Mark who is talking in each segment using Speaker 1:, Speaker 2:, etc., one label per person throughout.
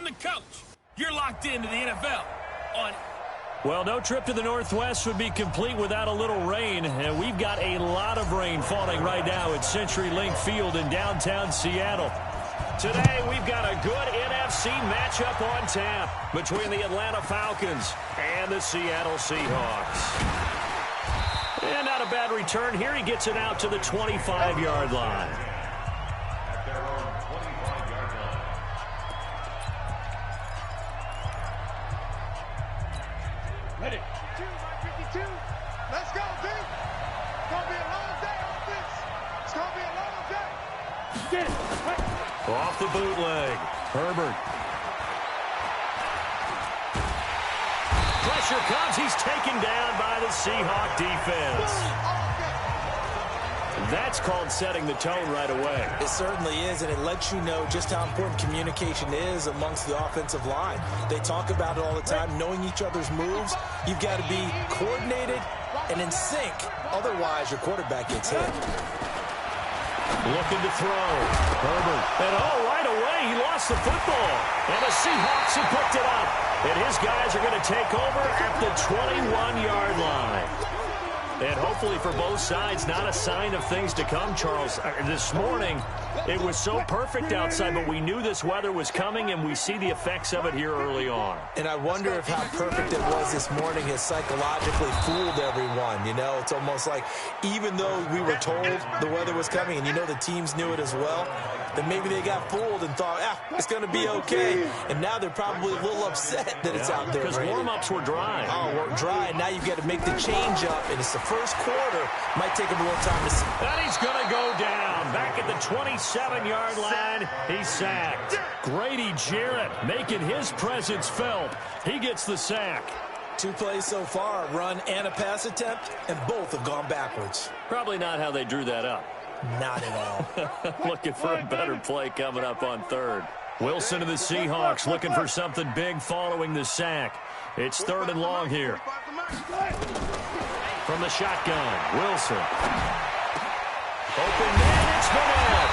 Speaker 1: I'm the coach. You're locked into the NFL on.
Speaker 2: Well, no trip to the Northwest would be complete without a little rain, and we've got a lot of rain falling right now at CenturyLink Field in downtown Seattle. Today, we've got a good NFC matchup on tap between the Atlanta Falcons and the Seattle Seahawks. And not a bad return here. He gets it out to the 25-yard line.
Speaker 3: Ready. 52. Let's go, D. It's going to be a long day on this. It's going to be a long day. Get it.
Speaker 2: Off the bootleg. Herbert. Pressure comes. He's taken down by the Seahawk defense. That's called setting the tone right away.
Speaker 4: It certainly is, and it lets you know just how important communication is amongst the offensive line. They talk about it all the time, knowing each other's moves. You've got to be coordinated and in sync. Otherwise, your quarterback gets hit.
Speaker 2: Looking to throw. Herbert. And right away, he lost the football. And the Seahawks have picked it up. And his guys are going to take over at the 21-yard line. And hopefully for both sides, not a sign of things to come, Charles. This morning, it was so perfect outside, but we knew this weather was coming, and we see the effects of it here early on.
Speaker 4: And I wonder if how perfect it was this morning has psychologically fooled everyone. You know, it's almost like even though we were told the weather was coming, and you know the teams knew it as well, then maybe they got fooled and thought, it's going to be okay. And now they're probably a little upset that it's out there.
Speaker 2: Because warm-ups were dry.
Speaker 4: Oh, we're dry, and now you've got to make the change up, and it's the first quarter. Might take him a little time to see.
Speaker 2: And he's going to go down. Back at the 27-yard line, he's sacked. Grady Jarrett making his presence felt. He gets the sack.
Speaker 4: 2 plays so far, a run and a pass attempt, and both have gone backwards.
Speaker 2: Probably not how they drew that up.
Speaker 4: Not at all.
Speaker 2: Looking for a better play coming up on third. Wilson to the Seahawks looking for something big following the sack. It's 3rd and long here. From the shotgun, Wilson. Open man, it's Bennett.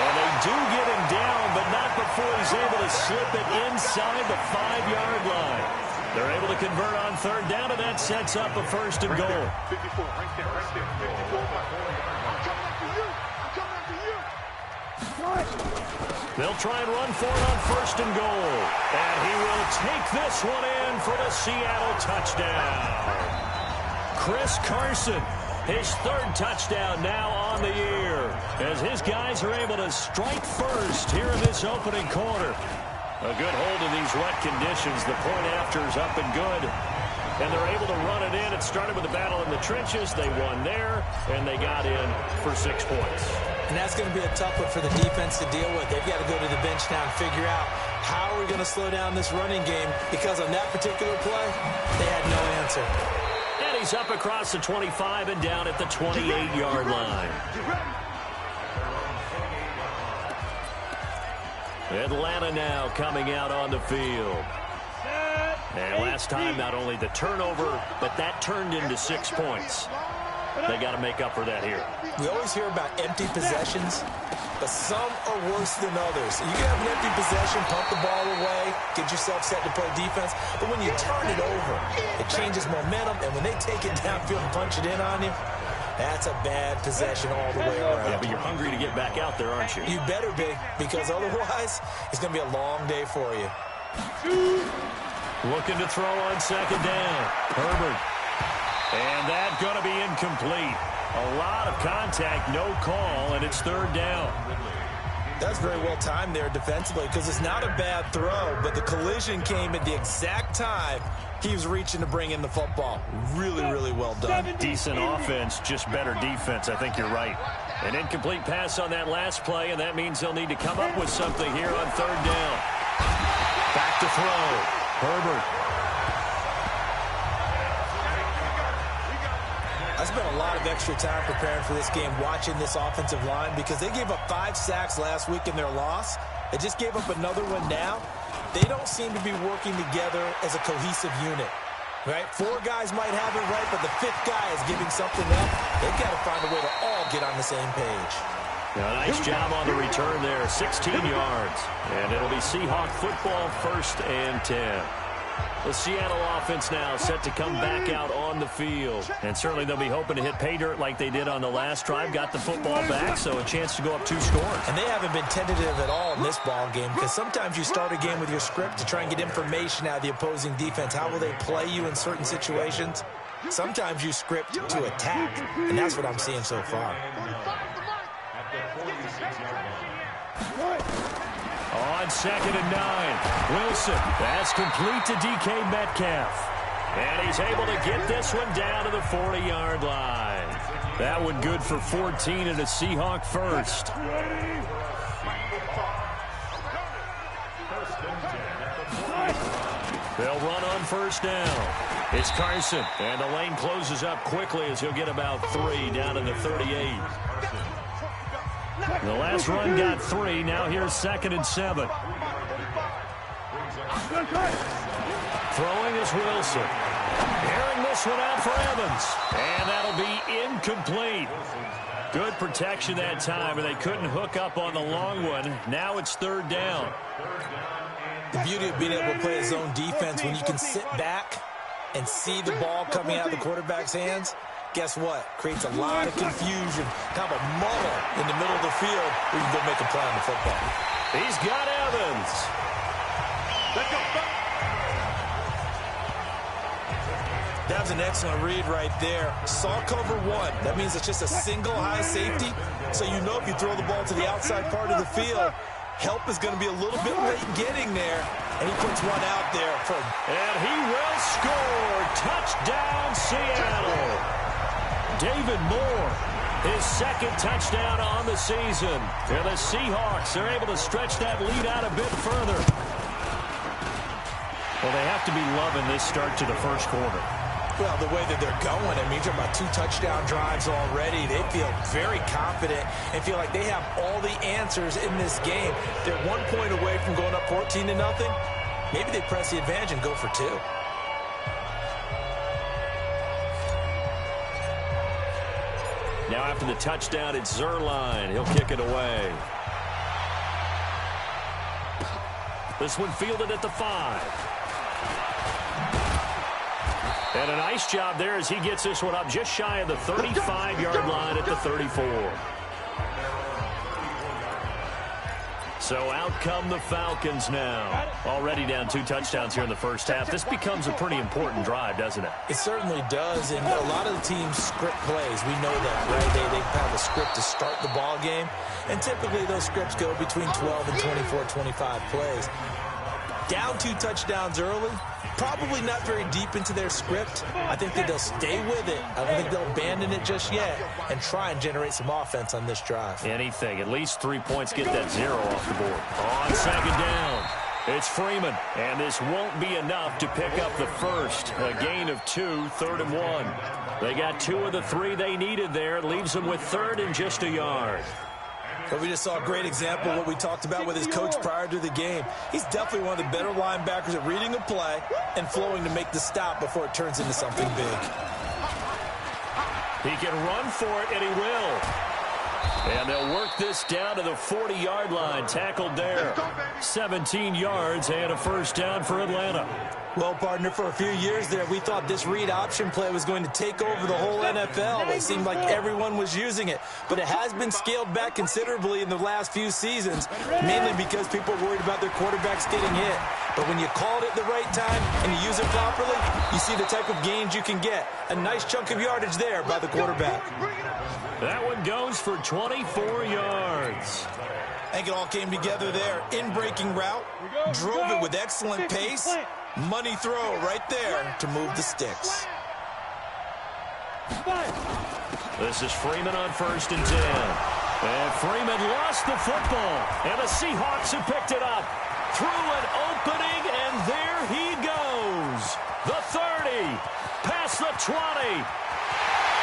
Speaker 2: And they do get him down, but not before he's able to slip it inside the 5-yard line. They're able to convert on 3rd down, and that sets up a 1st and goal.
Speaker 3: 54, right there, right there. 54. I'm coming after you. I'm coming after you.
Speaker 2: They'll try and run for it on 1st and goal. And he will take this one in for the Seattle touchdown. Chris Carson, his 3rd touchdown now on the year, as his guys are able to strike first here in this opening quarter. A good hold of these wet conditions. The point after is up and good. And they're able to run it in. It started with a battle in the trenches. They won there, and they got in for 6 points.
Speaker 4: And that's going to be a tough one for the defense to deal with. They've got to go to the bench now and figure out how are we going to slow down this running game, because on that particular play, they had no answer.
Speaker 2: And he's up across the 25 and down at the 28-yard line. Atlanta now coming out on the field. And last time, not only the turnover, but that turned into 6 points. They got to make up for that here.
Speaker 4: We always hear about empty possessions, but some are worse than others. You can have an empty possession, pump the ball away, get yourself set to play defense, but when you turn it over, it changes momentum, and when they take it downfield and punch it in on you, that's a bad possession all the way around.
Speaker 2: Yeah, but you're hungry to get back out there, aren't you?
Speaker 4: You better be, because otherwise, it's going to be a long day for you.
Speaker 2: Looking to throw on 2nd down. Herbert. And that's going to be incomplete. A lot of contact, no call, and it's 3rd down.
Speaker 4: That's very well timed there defensively, because it's not a bad throw, but the collision came at the exact time he was reaching to bring in the football. Really, really well done.
Speaker 2: Decent offense, just better defense. I think you're right. An incomplete pass on that last play, and that means they'll need to come up with something here on 3rd down. Back to throw. Herbert.
Speaker 4: I spent a lot of extra time preparing for this game, watching this offensive line, because they gave up 5 sacks last week in their loss. They just gave up another one now. They don't seem to be working together as a cohesive unit. Right? 4 guys might have it right, but the 5th guy is giving something up. They've got to find a way to all get on the same page.
Speaker 2: Nice job on the return there, 16 yards. And it'll be Seahawk football, 1st and 10. The Seattle offense now set to come back out on the field. And certainly they'll be hoping to hit pay dirt like they did on the last drive. Got the football back, so a chance to go up 2 scores.
Speaker 4: And they haven't been tentative at all in this ball game, because sometimes you start a game with your script to try and get information out of the opposing defense. How will they play you in certain situations? Sometimes you script to attack, and that's what I'm seeing so far.
Speaker 2: On 2nd and 9, Wilson. That's complete to DK Metcalf. And he's able to get this one down to the 40-yard line. That one good for 14 and a Seahawk first. They'll run on 1st down. It's Carson. And the lane closes up quickly as he'll get about 3 down to the 38. The last run got 3. Now here's 2nd and 7. Throwing is Wilson. Airing this one out for Evans. And that'll be incomplete. Good protection that time, and they couldn't hook up on the long one. Now it's 3rd down.
Speaker 4: The beauty of being able to play a zone defense when you can sit back and see the ball coming out of the quarterback's hands, guess what? Creates a lot of confusion, kind of a muddle in the middle of the field where you can go make a play on the football.
Speaker 2: He's got Evans.
Speaker 3: Let's go.
Speaker 4: That was an excellent read right there. Saw cover 1. That means it's just a single high safety. So you know if you throw the ball to the outside part of the field, help is going to be a little bit late getting there. And he puts one out there for him.
Speaker 2: And he will score. Touchdown, Seattle. David Moore, his 2nd touchdown on the season. And the Seahawks are able to stretch that lead out a bit further. Well, they have to be loving this start to the first quarter.
Speaker 4: Well, the way that they're going, I mean, you're talking about 2 touchdown drives already. They feel very confident and feel like they have all the answers in this game. They're 1 point away from going up 14-0. Maybe they press the advantage and go for 2.
Speaker 2: Now after the touchdown, it's Zerline. He'll kick it away. This one fielded at the 5. And a nice job there as he gets this one up just shy of the 35-yard line at the 34. So out come the Falcons now. Already down 2 touchdowns here in the first half. This becomes a pretty important drive, doesn't it?
Speaker 4: It certainly does, and a lot of the teams script plays. We know that, right? They have a script to start the ball game, and typically those scripts go between 12 and 24, 25 plays. Down 2 touchdowns early, probably not very deep into their script. I think that they'll stay with it. I don't think they'll abandon it just yet and try and generate some offense on this drive.
Speaker 2: Anything. At least 3 points. Get that 0 off the board. On 2nd down, it's Freeman. And this won't be enough to pick up the first. A gain of 2, 3rd and 1. They got 2 of the 3 they needed there. It leaves them with 3rd and just a yard.
Speaker 4: But we just saw a great example of what we talked about with his coach prior to the game. He's definitely one of the better linebackers at reading a play and flowing to make the stop before it turns into something big.
Speaker 2: He can run for it, and he will. And they'll work this down to the 40-yard line. Tackled there. 17 yards and a first down for Atlanta.
Speaker 4: Well, partner, for a few years there, we thought this read option play was going to take over the whole NFL. It seemed like everyone was using it. But it has been scaled back considerably in the last few seasons, mainly because people are worried about their quarterbacks getting hit. But when you call it at the right time and you use it properly, you see the type of gains you can get. A nice chunk of yardage there by the quarterback.
Speaker 2: That one goes for 24 yards.
Speaker 4: I think it all came together there. In-breaking route, drove it with excellent pace. Money throw right there to move the sticks.
Speaker 2: This is Freeman on 1st and 10. And Freeman lost the football. And the Seahawks have picked it up. Through an opening, and there he goes. The 30, past the 20.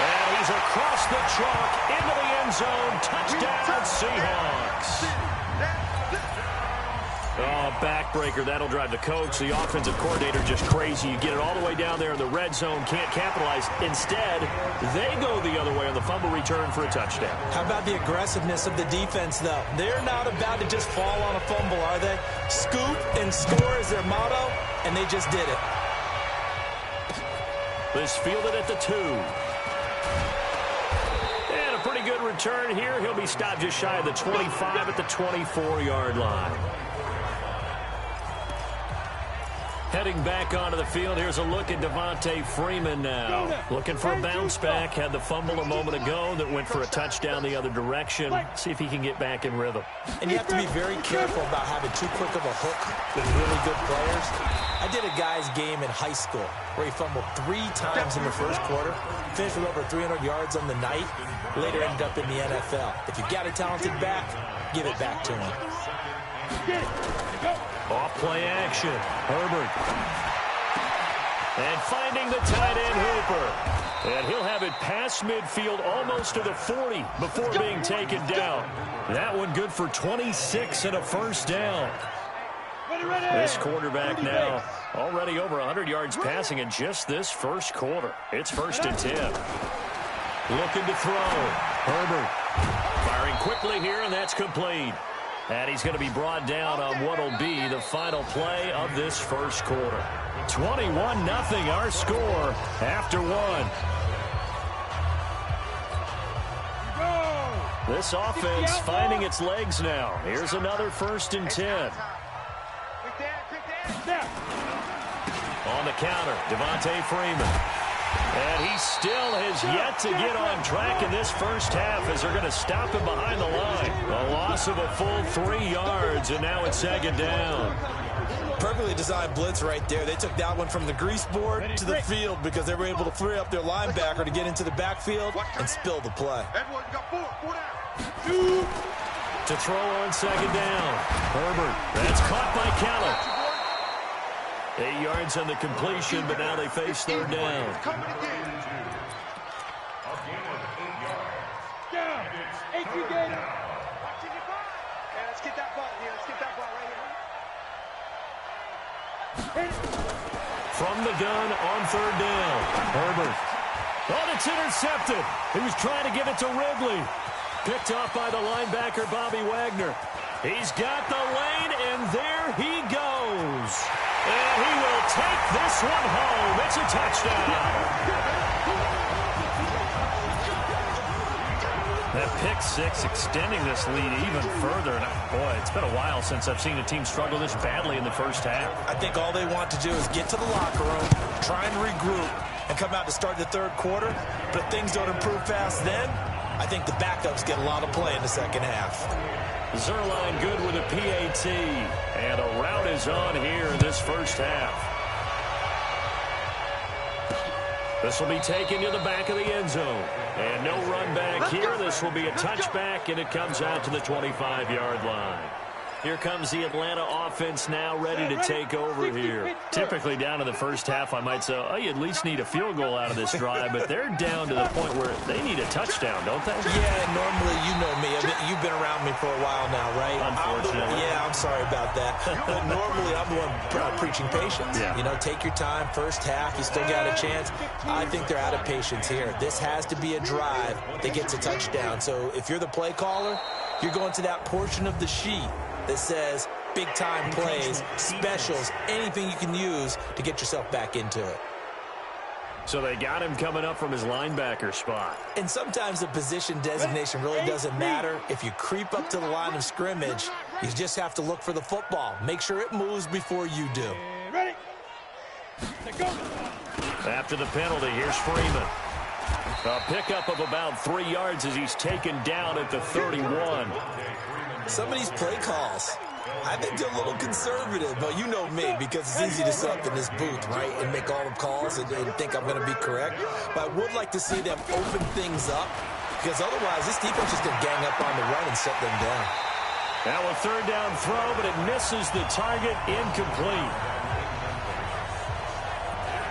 Speaker 2: And he's across the chalk into the end zone. Touchdown, Seahawks. Oh, backbreaker. That'll drive the coach, the offensive coordinator, just crazy. You get it all the way down there in the red zone, can't capitalize. Instead, they go the other way on the fumble return for a touchdown.
Speaker 4: How about the aggressiveness of the defense, though? They're not about to just fall on a fumble, are they? Scoop and score is their motto, and they just did it.
Speaker 2: This fielded at the 2. And a pretty good return here. He'll be stopped just shy of the 25 at the 24-yard line. Heading back onto the field, here's a look at Devontae Freeman now. Looking for a bounce back. Had the fumble a moment ago that went for a touchdown the other direction. See if he can get back in rhythm.
Speaker 4: And you have to be very careful about having too quick of a hook with really good players. I did a guy's game in high school where he fumbled 3 times in the first quarter, finished with over 300 yards on the night, later ended up in the NFL. If you've got a talented back, give it back to him.
Speaker 2: Off play action. Herbert. And finding the tight end Hooper. And he'll have it past midfield almost to the 40 before being taken down. That one good for 26 and a first down. This quarterback now already over 100 yards passing in just this first quarter. It's 1st and 10. Looking to throw. Herbert firing quickly here, and that's complete. And he's going to be brought down on what will be the final play of this first quarter. 21-0 our score after 1. This offense finding its legs now. Here's another 1st and 10. On the counter, Devontae Freeman. And he still has yet to get on track in this first half as they're going to stop him behind the line. A loss of a full 3 yards, and now it's 2nd down.
Speaker 4: Perfectly designed blitz right there. They took that one from the grease board to the field because they were able to free up their linebacker to get into the backfield and spill the play.
Speaker 2: To throw on 2nd down. Herbert, that's caught by Kellett. 8 yards on the completion, but now they face 3rd down.
Speaker 3: Let's get that ball here. Let's get that ball right here.
Speaker 2: From the gun on 3rd down. Herbert. Oh, it's intercepted. He was trying to give it to Ridley. Picked off by the linebacker, Bobby Wagner. He's got the lane, and there he goes. And he will take this one home. It's a touchdown. That pick 6 extending this lead even further. And boy, it's been a while since I've seen a team struggle this badly in the first half.
Speaker 4: I think all they want to do is get to the locker room, try and regroup, and come out to start the 3rd quarter. But if things don't improve fast then, I think the backups get a lot of play in the 2nd half.
Speaker 2: Zerline good with a PAT. And a route is on here in this first half. This will be taken to the back of the end zone. And no run back here. This will be a touchback, and it comes out to the 25-yard line. Here comes the Atlanta offense now ready to take over here. Typically down in the first half, I might say, oh, you at least need a field goal out of this drive, but they're down to the point where they need a touchdown, don't they?
Speaker 4: Yeah, normally, you know me. I mean, you've been around me for a while now, right?
Speaker 2: Unfortunately.
Speaker 4: I'm sorry about that. But normally, I'm the one preaching patience.
Speaker 2: Yeah.
Speaker 4: You know, take your time. First half, you still got a chance. I think they're out of patience here. This has to be a drive that gets a touchdown. So if you're the play caller, you're going to that portion of the sheet that says big-time plays, specials, anything you can use to get yourself back into it.
Speaker 2: So they got him coming up from his linebacker spot.
Speaker 4: And sometimes the position designation really doesn't matter. If you creep up to the line of scrimmage, you just have to look for the football. Make sure it moves before you do.
Speaker 3: Ready? Go.
Speaker 2: After the penalty, here's Freeman. A pickup of about 3 yards as he's taken down at the 31.
Speaker 4: Some of these play calls, I think they're a little conservative, but you know me, because it's easy to sit up in this booth, right, and make all the calls and think I'm going to be correct. But I would like to see them open things up, because otherwise this defense is going to gang up on the run and shut them down.
Speaker 2: Now a 3rd down throw, but it misses the target, incomplete.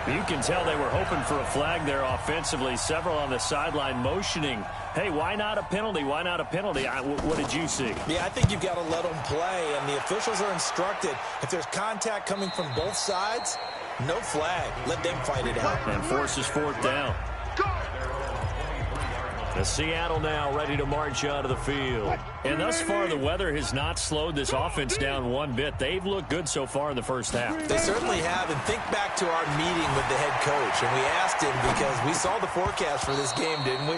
Speaker 2: You can tell they were hoping for a flag there offensively. Several on the sideline motioning Hey, why not a penalty? Why not a penalty? What did you see?
Speaker 4: Yeah, I think you've got to let them play, and the officials are instructed, if there's contact coming from both sides, no flag. Let them fight it out.
Speaker 2: And forces fourth down. The Seattle now ready to march out of the field. And thus far, the weather has not slowed this offense down one bit. They've looked good so far in the first half.
Speaker 4: They certainly have. And think back to our meeting with the head coach. And we asked him, because we saw the forecast for this game, didn't we?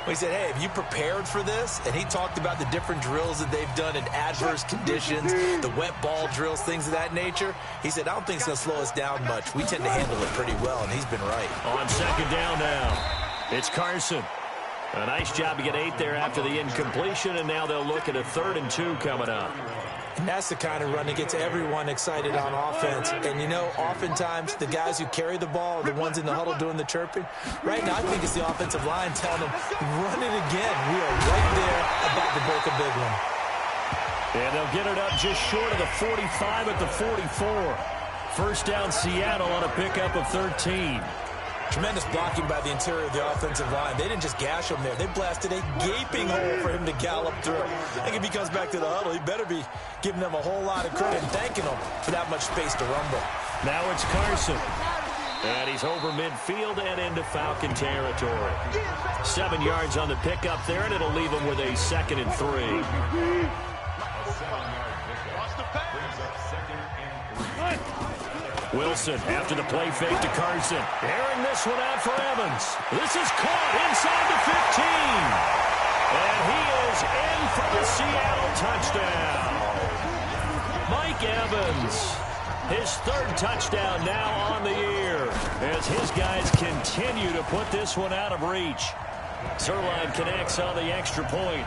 Speaker 4: We said, hey, have you prepared for this? And he talked about the different drills that they've done in adverse conditions, the wet ball drills, things of that nature. He said, I don't think it's going to slow us down much. We tend to handle it pretty well, and he's been right.
Speaker 2: On second down now, it's Carson. A nice job to get 8 there after the incompletion, and now they'll look at a 3rd and 2 coming up.
Speaker 4: And that's the kind of run that gets everyone excited on offense. And, you know, oftentimes the guys who carry the ball are the ones in the huddle doing the chirping. Right now, I think it's the offensive line telling them, run it again. We are right there about to break a big one.
Speaker 2: And they'll get it up just short of the 45 at the 44. First down, Seattle on a pickup of 13.
Speaker 4: Tremendous blocking by the interior of the offensive line. They didn't just gash him there. They blasted a gaping hole for him to gallop through. I think if he comes back to the huddle, he better be giving them a whole lot of credit and thanking them for that much space to rumble.
Speaker 2: Now it's Carson. And he's over midfield and into Falcon territory. 7 yards on the pickup there, and it'll leave him with a 2nd and 3. Wilson after the play fake to Carson. Airing this one out for Evans. This is caught inside the 15. And he is in for the Seattle touchdown. Mike Evans, his 3rd touchdown now on the year as his guys continue to put this one out of reach. Zerline connects on the extra point.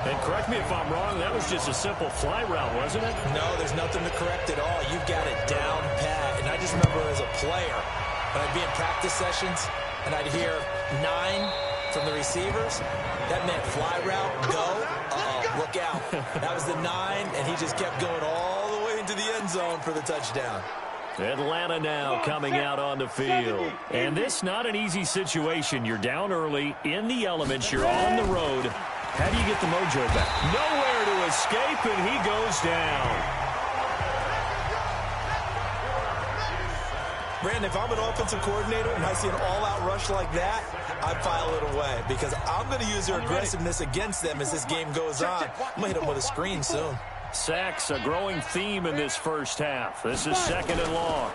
Speaker 2: And correct me if I'm wrong, that was just a simple fly route, wasn't it?
Speaker 4: No, there's nothing to correct at all. You've got it down pat. And I just remember as a player, when I'd be in practice sessions and I'd hear 9 from the receivers, that meant fly route, go, look out. That was the 9, and he just kept going all the way into the end zone for the touchdown.
Speaker 2: Atlanta now coming out on the field. And this not an easy situation. You're down early, in the elements, you're on the road. How do you get the mojo back? Nowhere to escape, and he goes down.
Speaker 4: Brandon, if I'm an offensive coordinator and I see an all-out rush like that, I file it away because I'm going to use their aggressiveness against them as this game goes on. I'm going to hit them with a screen soon.
Speaker 2: Sacks, a growing theme in this first half. This is 2nd and long.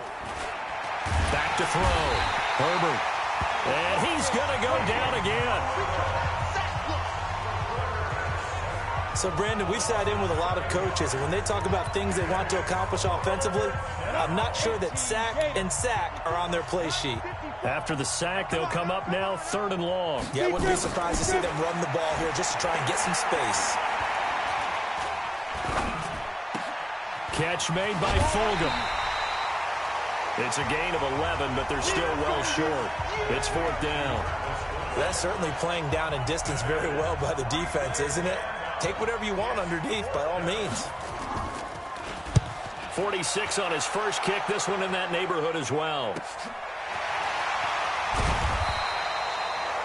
Speaker 2: Back to throw. Herbert. And he's going to go down again.
Speaker 4: So, Brandon, we sat in with a lot of coaches, and when they talk about things they want to accomplish offensively, I'm not sure that sack and sack are on their play sheet.
Speaker 2: After the sack, they'll come up now 3rd and long.
Speaker 4: Yeah, I wouldn't be surprised to see them run the ball here just to try and get some space.
Speaker 2: Catch made by Fulgham. It's a gain of 11, but they're still well short. It's 4th down.
Speaker 4: That's certainly playing down and distance very well by the defense, isn't it? Take whatever you want underneath, by all means.
Speaker 2: 46 on his first kick. This one in that neighborhood as well.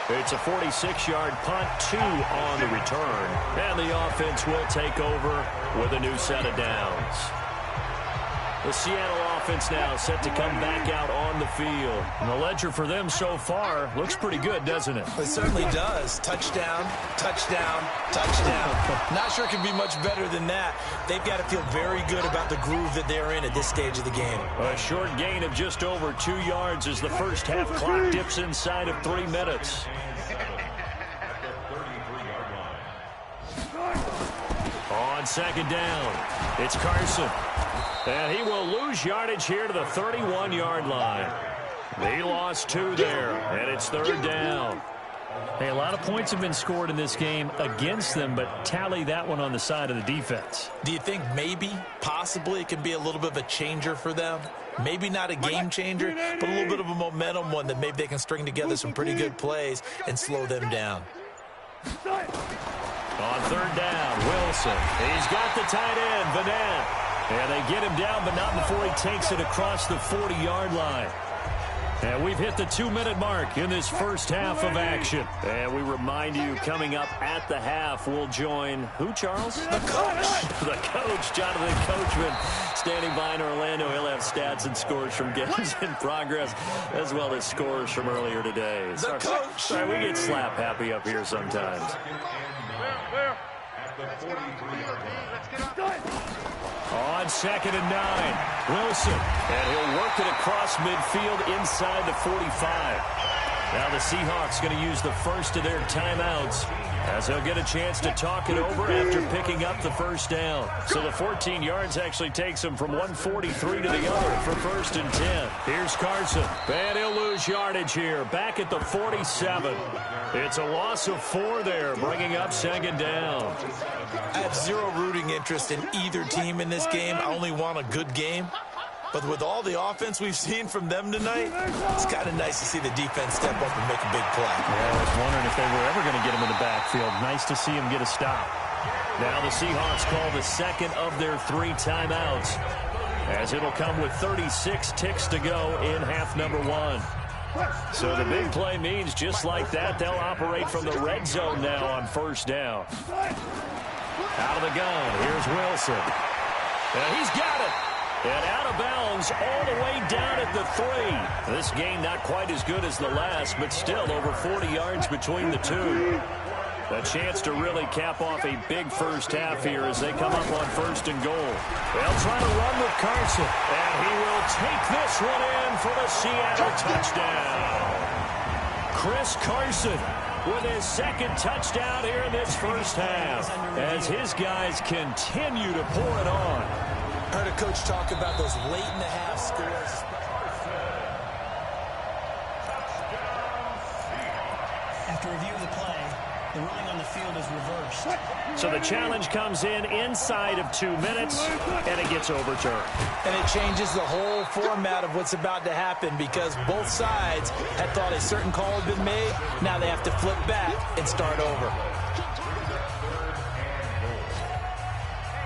Speaker 2: It's a 46-yard punt, 2 on the return. And the offense will take over with a new set of downs. The Seattle offense now set to come back out on the field. And the ledger for them so far looks pretty good, doesn't it?
Speaker 4: It certainly does. Touchdown, touchdown, touchdown. Not sure it can be much better than that. They've got to feel very good about the groove that they're in at this stage of the game.
Speaker 2: A short gain of just over 2 yards as the first half clock dips inside of 3 minutes. On second down, it's Carson. And he will lose yardage here to the 31-yard line. He lost 2 there, and it's 3rd down. Hey, a lot of points have been scored in this game against them, but tally that one on the side of the defense.
Speaker 4: Do you think maybe, possibly, it can be a little bit of a changer for them? Maybe not a game changer, but a little bit of a momentum one that maybe they can string together some pretty good plays and slow them down.
Speaker 2: On 3rd down, Wilson. He's got the tight end, Vanette. And they get him down, but not before he takes it across the 40-yard line. And we've hit the 2-minute mark in this first half of action. And we remind you, coming up at the half, we'll join who, Charles?
Speaker 4: The coach.
Speaker 2: The coach, Jonathan Coachman, standing by in Orlando. He'll have stats and scores from games in progress, as well as scores from earlier today.
Speaker 4: The coach.
Speaker 2: Sorry, we get slap happy up here sometimes. On 2nd and 9, Wilson, and he'll work it across midfield inside the 45. Now the Seahawks going to use the first of their timeouts as they'll get a chance to talk it over after picking up the first down. So the 14 yards actually takes them from 143 to the other for 1st and 10. Here's Carson, and he'll lose yardage here, back at the 47. It's a loss of 4 there, bringing up 2nd down.
Speaker 4: I have zero rooting interest in either team in this game. I only want a good game. But with all the offense we've seen from them tonight, it's kind of nice to see the defense step up and make a big play.
Speaker 2: Yeah, I was wondering if they were ever going to get him in the backfield. Nice to see him get a stop. Now the Seahawks call the second of their 3 timeouts, as it'll come with 36 ticks to go in half number 1. So the big play means just like that, they'll operate from the red zone now on 1st down. Out of the gun, here's Wilson. And he's got it. And out of bounds all the way down at the 3. This game not quite as good as the last, but still over 40 yards between the two. A chance to really cap off a big first half here as they come up on 1st and goal. They'll try to run with Carson, and he will take this one in for the Seattle touchdown. Chris Carson with his 2nd touchdown here in this first half as his guys continue to pour it on.
Speaker 4: I heard a coach talk about those late-in-the-half scores.
Speaker 5: After review of the play, the ruling on the field is reversed.
Speaker 2: So the challenge comes in inside of 2 minutes, and it gets overturned.
Speaker 4: And it changes the whole format of what's about to happen because both sides had thought a certain call had been made. Now they have to flip back and start over.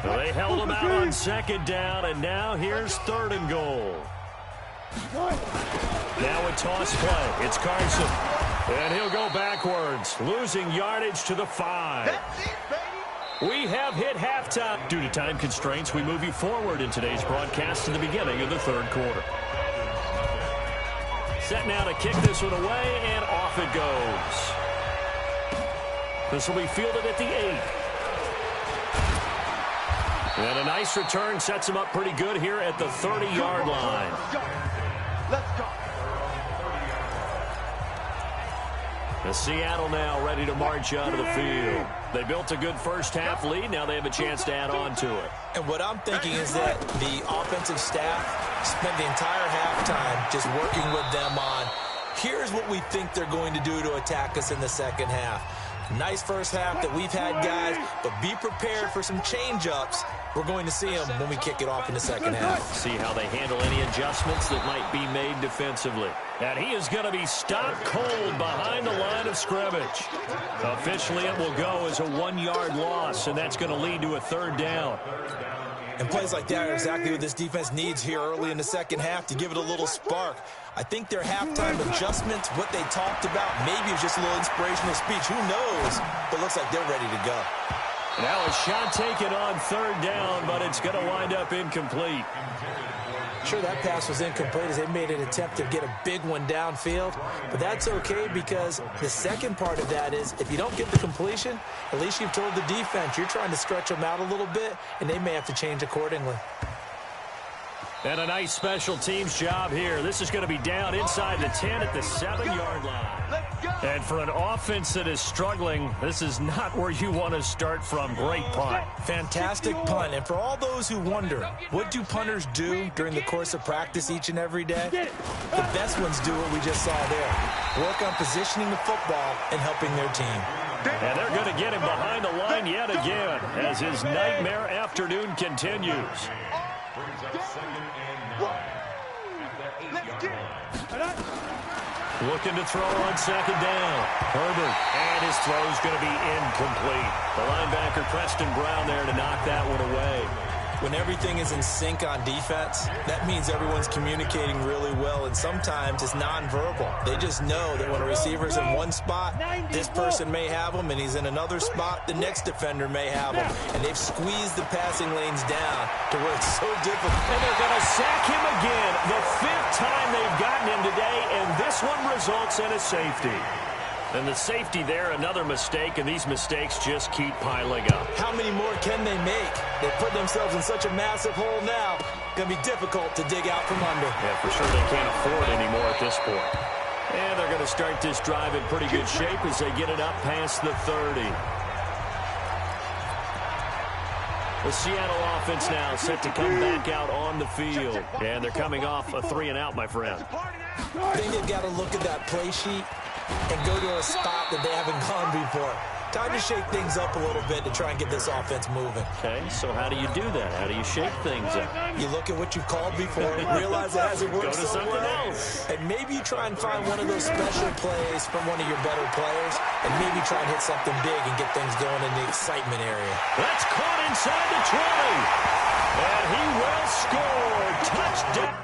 Speaker 2: Well, they held him out on 2nd down, and now here's 3rd and goal. Now a toss play. It's Carson. And he'll go backwards, losing yardage to the 5. We have hit halftime. Due to time constraints, we move you forward in today's broadcast to the beginning of the 3rd quarter. Set now to kick this one away, and off it goes. This will be fielded at the 8. And a nice return sets him up pretty good here at the 30-yard line.
Speaker 3: Let's go.
Speaker 2: The Seattle now ready to march out of the field. They built a good first half lead. Now they have a chance to add on to it.
Speaker 4: And what I'm thinking is that the offensive staff spent the entire halftime just working with them on, here's what we think they're going to do to attack us in the second half. Nice first half that we've had, guys, but be prepared for some change-ups. We're going to see them when we kick it off in the second half.
Speaker 2: See how they handle any adjustments that might be made defensively. And he is going to be stopped cold behind the line of scrimmage. Officially, it will go as a 1-yard loss, and that's going to lead to a 3rd down.
Speaker 4: And plays like that are exactly what this defense needs here early in the second half to give it a little spark. I think their halftime adjustments, what they talked about, maybe it's just a little inspirational speech. Who knows? But it looks like they're ready to go.
Speaker 2: Now a shot taken on 3rd down, but it's going to wind up incomplete.
Speaker 4: Sure, that pass was incomplete as they made an attempt to get a big one downfield. But that's okay because the second part of that is if you don't get the completion, at least you've told the defense you're trying to stretch them out a little bit, and they may have to change accordingly.
Speaker 2: And a nice special teams job here. This is going to be down inside the 10 at the 7-yard line. And for an offense that is struggling, this is not where you want to start from. Great punt.
Speaker 4: Fantastic punt. And for all those who wonder, what do punters do during the course of practice each and every day? The best ones do what we just saw there. Work on positioning the football and helping their team.
Speaker 2: And they're going to get him behind the line yet again as his nightmare afternoon continues. Looking to throw on 2nd down. Herbert, and his throw's going to be incomplete. The linebacker, Preston Brown, there to knock that one away.
Speaker 4: When everything is in sync on defense, that means everyone's communicating really well, and sometimes it's nonverbal. They just know that when a receiver's in one spot, this person may have him, and he's in another spot, the next defender may have him. And they've squeezed the passing lanes down to where it's so difficult.
Speaker 2: And they're going to sack him again, the 5th time they've gotten him today, and this one results in a safety. And the safety there, another mistake, and these mistakes just keep piling up.
Speaker 4: How many more can they make? They put themselves in such a massive hole now. Going to be difficult to dig out from under.
Speaker 2: Yeah, for sure they can't afford any more at this point. And they're going to start this drive in pretty good shape as they get it up past the 30. The Seattle offense now set to come back out on the field. And they're coming off a 3-and-out, my friend.
Speaker 4: I think they've got to look at that play sheet and go to a spot that they haven't gone before. Time to shake things up a little bit to try and get this offense moving.
Speaker 2: Okay, so how do you do that? How do you shake things up?
Speaker 4: You look at what you've called before, realize it hasn't worked
Speaker 2: Go to
Speaker 4: so
Speaker 2: something
Speaker 4: well,
Speaker 2: else.
Speaker 4: and maybe you try and find one of those special plays from one of your better players, and maybe try and hit something big and get things going in the excitement area.
Speaker 2: That's caught inside the 20. And he will score. Touchdown.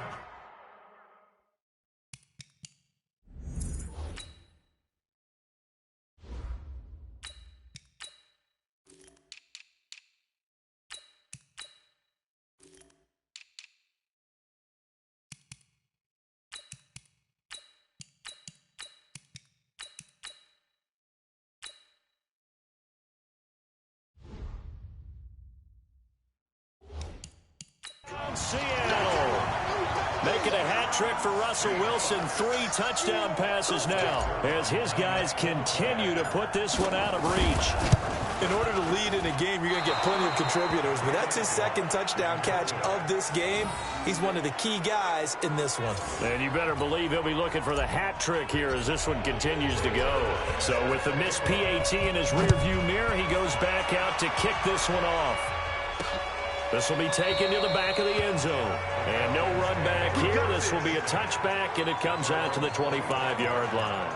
Speaker 2: Seattle making a hat trick for Russell Wilson. 3 touchdown passes now as his guys continue to put this one out of reach.
Speaker 4: In order to lead in a game, you're going to get plenty of contributors, but that's his 2nd touchdown catch of this game. He's one of the key guys in this one.
Speaker 2: And you better believe he'll be looking for the hat trick here as this one continues to go. So with the missed PAT in his rearview mirror, he goes back out to kick this one off. This will be taken to the back of the end zone. And no run back here. This will be a touchback, and it comes out to the 25-yard line.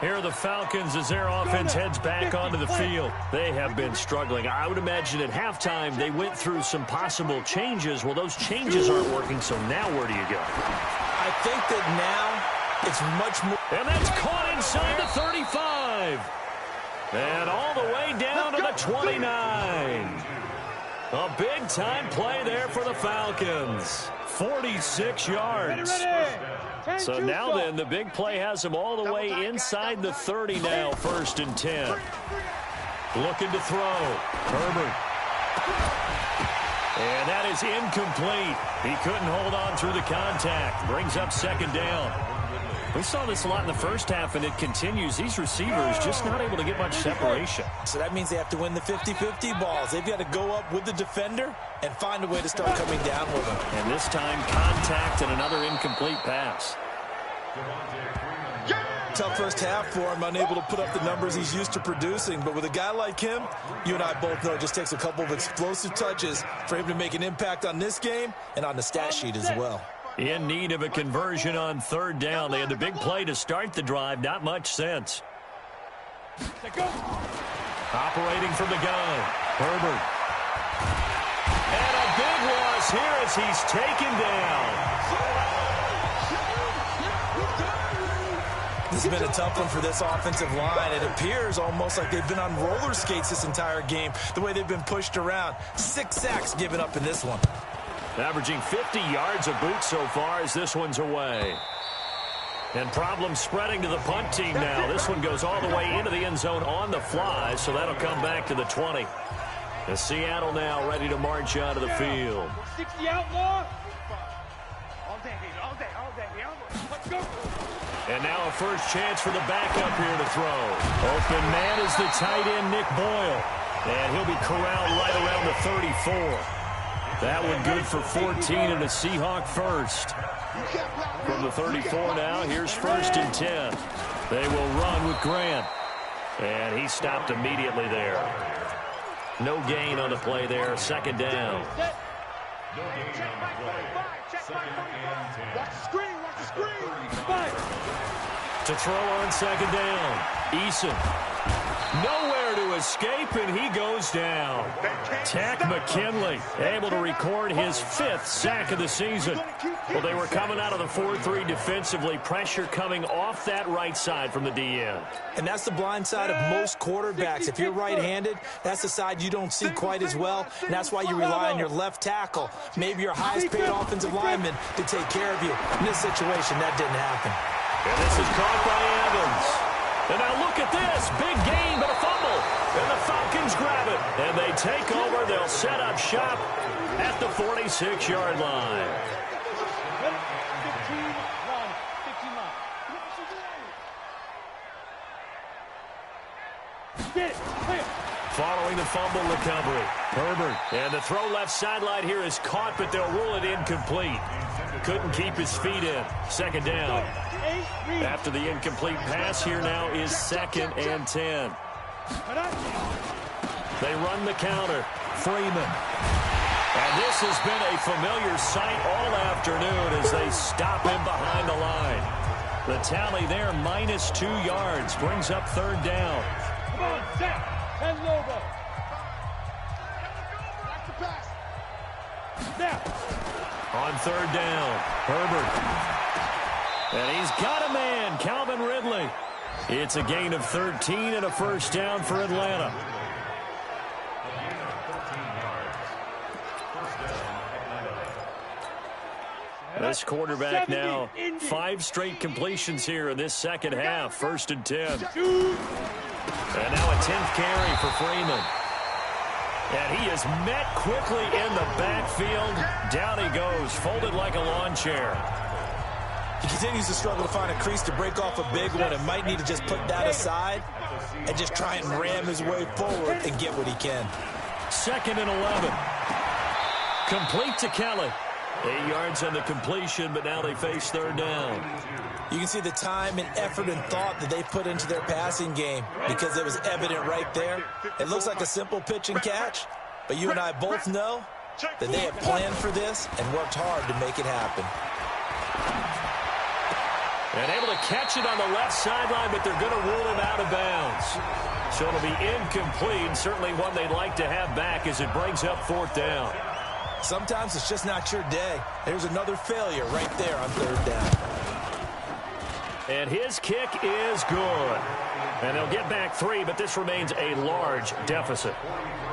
Speaker 2: Here are the Falcons as their offense heads back onto the field. They have been struggling. I would imagine at halftime they went through some possible changes. Well, those changes aren't working, so now where do you go?
Speaker 4: I think that now it's much more.
Speaker 2: And that's caught inside the 35. And all the way down to the 29. A big-time play there for the Falcons. 46 yards. So now then, the big play has them all the way inside the 30 now, 1st and 10. Looking to throw. Herbert. And that is incomplete. He couldn't hold on through the contact. Brings up 2nd down. We saw this a lot in the first half, and it continues. These receivers just not able to get much separation.
Speaker 4: So that means they have to win the 50-50 balls. They've got to go up with the defender and find a way to start coming down with them.
Speaker 2: And this time, contact and another incomplete pass.
Speaker 4: Tough first half for him, unable to put up the numbers he's used to producing. But with a guy like him, you and I both know it just takes a couple of explosive touches for him to make an impact on this game and on the stat sheet as well.
Speaker 2: In need of a conversion on 3rd down. They had the big play to start the drive. Not much sense. Operating from the gun. Herbert. And a big loss here as he's taken down.
Speaker 4: This has been a tough one for this offensive line. It appears almost like they've been on roller skates this entire game, the way they've been pushed around. 6 sacks given up in this one.
Speaker 2: Averaging 50 yards a boot so far as this one's away. And problems spreading to the punt team now. This one goes all the way into the end zone on the fly, so that'll come back to the 20. And Seattle now ready to march out of the field.
Speaker 3: 60 outlaw. All day, let's go.
Speaker 2: And now a first chance for the backup here to throw. Open man is the tight end, Nick Boyle. And he'll be corralled right around the 34. That one good for 14 and a Seahawk first. From the 34 now, here's 1st and 10. They will run with Grant. And he stopped immediately there. No gain on the play there, 2nd down.
Speaker 3: Watch the screen, watch the screen.
Speaker 2: To throw on 2nd down. Eason. Nowhere to escape, and he goes down. Tack McKinley able to record his 5th sack of the season. Well, they were coming out of the 4-3 defensively. Pressure coming off that right side from the DN.
Speaker 4: And that's the blind side of most quarterbacks. If you're right-handed, that's the side you don't see quite as well. And that's why you rely on your left tackle, maybe your highest-paid offensive lineman, to take care of you. In this situation, that didn't happen.
Speaker 2: And this is caught by Evans. And now look at this. Big gain, but a fumble. And the Falcons grab it. And they take over. They'll set up shop at the 46-yard line. Following the fumble recovery, Herbert. And the throw left sideline here is caught, but they'll rule it incomplete. Couldn't keep his feet in. Second down. After the incomplete pass, here now is 2nd and 10. They run the counter. Freeman. And this has been a familiar sight all afternoon as they stop him behind the line. The tally there, -2 yards, brings up 3rd down.
Speaker 3: Come on, Zach. And Lobo. Back to pass. Now.
Speaker 2: On 3rd down, Herbert. And he's got a man, Calvin Ridley. It's a gain of 13 and a 1st down for Atlanta. This quarterback now 5 straight completions here in this second half. 1st and 10. And now a 10th carry for Freeman. And he is met quickly in the backfield. Down he goes, folded like a lawn chair.
Speaker 4: He continues to struggle to find a crease to break off a big one and might need to just put that aside and just try and ram his way forward and get what he can.
Speaker 2: 2nd and 11. Complete to Kelly. 8 yards on the completion, but now they face 3rd down.
Speaker 4: You can see the time and effort and thought that they put into their passing game because it was evident right there. It looks like a simple pitch and catch, but you and I both know that they had planned for this and worked hard to make it happen.
Speaker 2: And able to catch it on the left sideline, but they're going to rule him out of bounds. So it'll be incomplete, certainly one they'd like to have back as it brings up 4th down.
Speaker 4: Sometimes it's just not your day. There's another failure right there on 3rd down.
Speaker 2: And his kick is good. And they'll get back 3, but this remains a large deficit.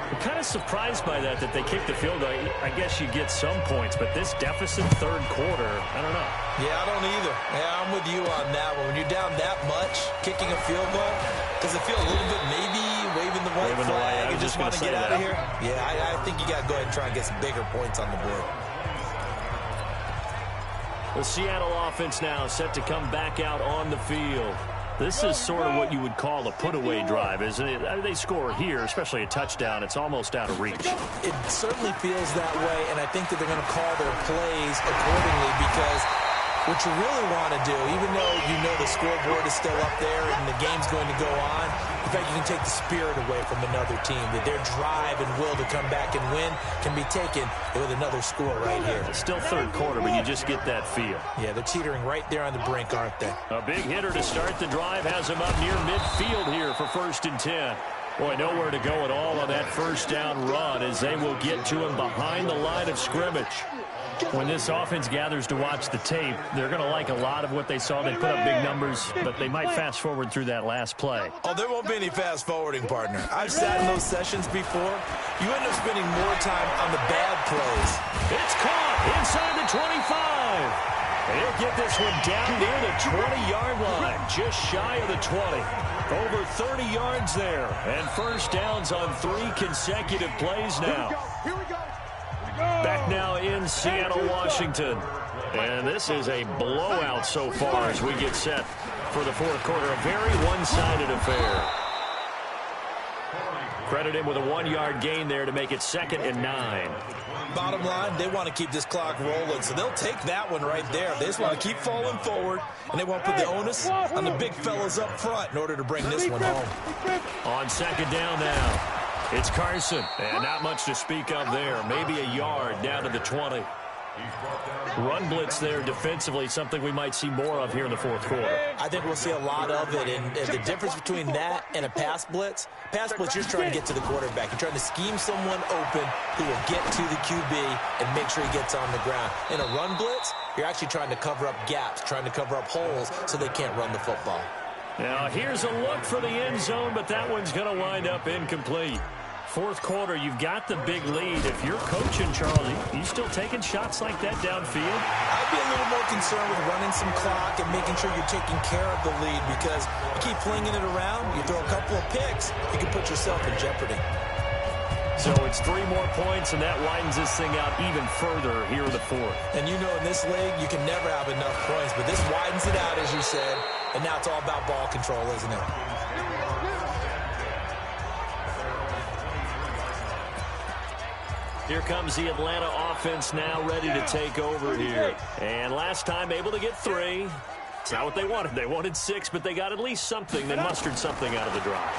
Speaker 2: I'm kind of surprised by that they kicked the field goal. I guess you get some points, but this deficit 3rd quarter, I don't know.
Speaker 4: Yeah, I don't either. Yeah, I'm with you on that one. When you're down that much, kicking a field goal, does it feel a little bit maybe waving the white flag and just want to get out of here? Yeah, I think you got to go ahead and try and get some bigger points on the board.
Speaker 2: The Seattle offense now set to come back out on the field. This is sort of what you would call a put-away drive, isn't it? They score here, especially a touchdown. It's almost out of reach.
Speaker 4: It certainly feels that way, and I think that they're going to call their plays accordingly because what you really want to do, even though you know the scoreboard is still up there and the game's going to go on, in fact, you can take the spirit away from another team, that their drive and will to come back and win can be taken with another score right here.
Speaker 2: It's still 3rd quarter, but you just get that feel.
Speaker 4: Yeah, they're teetering right there on the brink, aren't they?
Speaker 2: A big hitter to start the drive has him up near midfield here for 1st and 10. Boy, nowhere to go at all on that 1st down run as they will get to him behind the line of scrimmage. When this offense gathers to watch the tape, they're going to like a lot of what they saw. They put up big numbers, but they might fast forward through that last play.
Speaker 4: Oh, there won't be any fast forwarding, partner. I've sat in those sessions before. You end up spending more time on the bad plays.
Speaker 2: It's caught inside the 25. And he'll get this one down near the 20-yard line, just shy of the 20. Over 30 yards there, and 1st downs on 3 consecutive plays now.
Speaker 3: Here we go.
Speaker 2: Back now in Seattle, Washington. And this is a blowout so far as we get set for the 4th quarter. A very one-sided affair. Credit him with a 1-yard gain there to make it 2nd and 9.
Speaker 4: Bottom line, they want to keep this clock rolling, so they'll take that one right there. They just want to keep falling forward, and they want to put the onus on the big fellas up front in order to bring this one home.
Speaker 2: On 2nd down now, it's Carson, and not much to speak of there. Maybe a yard down to the 20. Run blitz there defensively, something we might see more of here in the fourth quarter.
Speaker 4: I think we'll see a lot of it, and the difference between that and a pass blitz, you're just trying to get to the quarterback. You're trying to scheme someone open who will get to the QB and make sure he gets on the ground. In a run blitz, you're actually trying to cover up gaps, trying to cover up holes so they can't run the football.
Speaker 2: Now, here's a look for the end zone, but that one's going to wind up incomplete. Fourth quarter, you've got the big lead. If you're coaching, Charlie, you still taking shots like that downfield?
Speaker 4: I'd be a little more concerned with running some clock and making sure you're taking care of the lead, because you keep flinging it around, you throw a couple of picks, you can put yourself in jeopardy.
Speaker 2: So it's 3 more points, and that widens this thing out even further here in the fourth.
Speaker 4: And you know in this league, you can never have enough points, but this widens it out, as you said, and now it's all about ball control, isn't it?
Speaker 2: Here comes the Atlanta offense now ready to take over here. And last time able to get 3. It's not what they wanted. They wanted 6, but they got at least something. They mustered something out of the drive.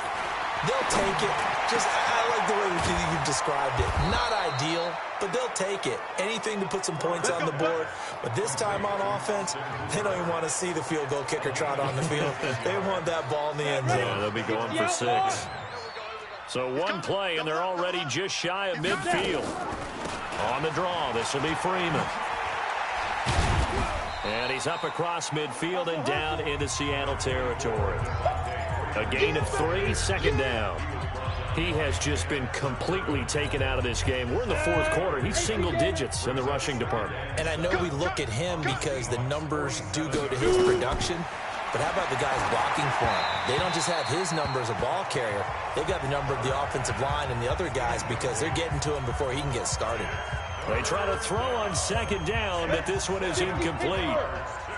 Speaker 4: They'll take it. I like the way you've described it. Not ideal, but they'll take it. Anything to put some points on the board. But this time on offense, they don't even want to see the field goal kicker trot on the field. They want that ball in the end zone.
Speaker 2: Yeah, they'll be going for 6. So one play, and they're already just shy of midfield. On the draw, this will be Freeman. And he's up across midfield and down into Seattle territory. A gain of 3, second down. He has just been completely taken out of this game. We're in the fourth quarter. He's single digits in the rushing department.
Speaker 4: And I know we look at him because the numbers do go to his production. But how about the guys blocking for him? They don't just have his number as a ball carrier. They've got the number of the offensive line and the other guys because they're getting to him before he can get started.
Speaker 2: They try to throw on second down, but this one is incomplete.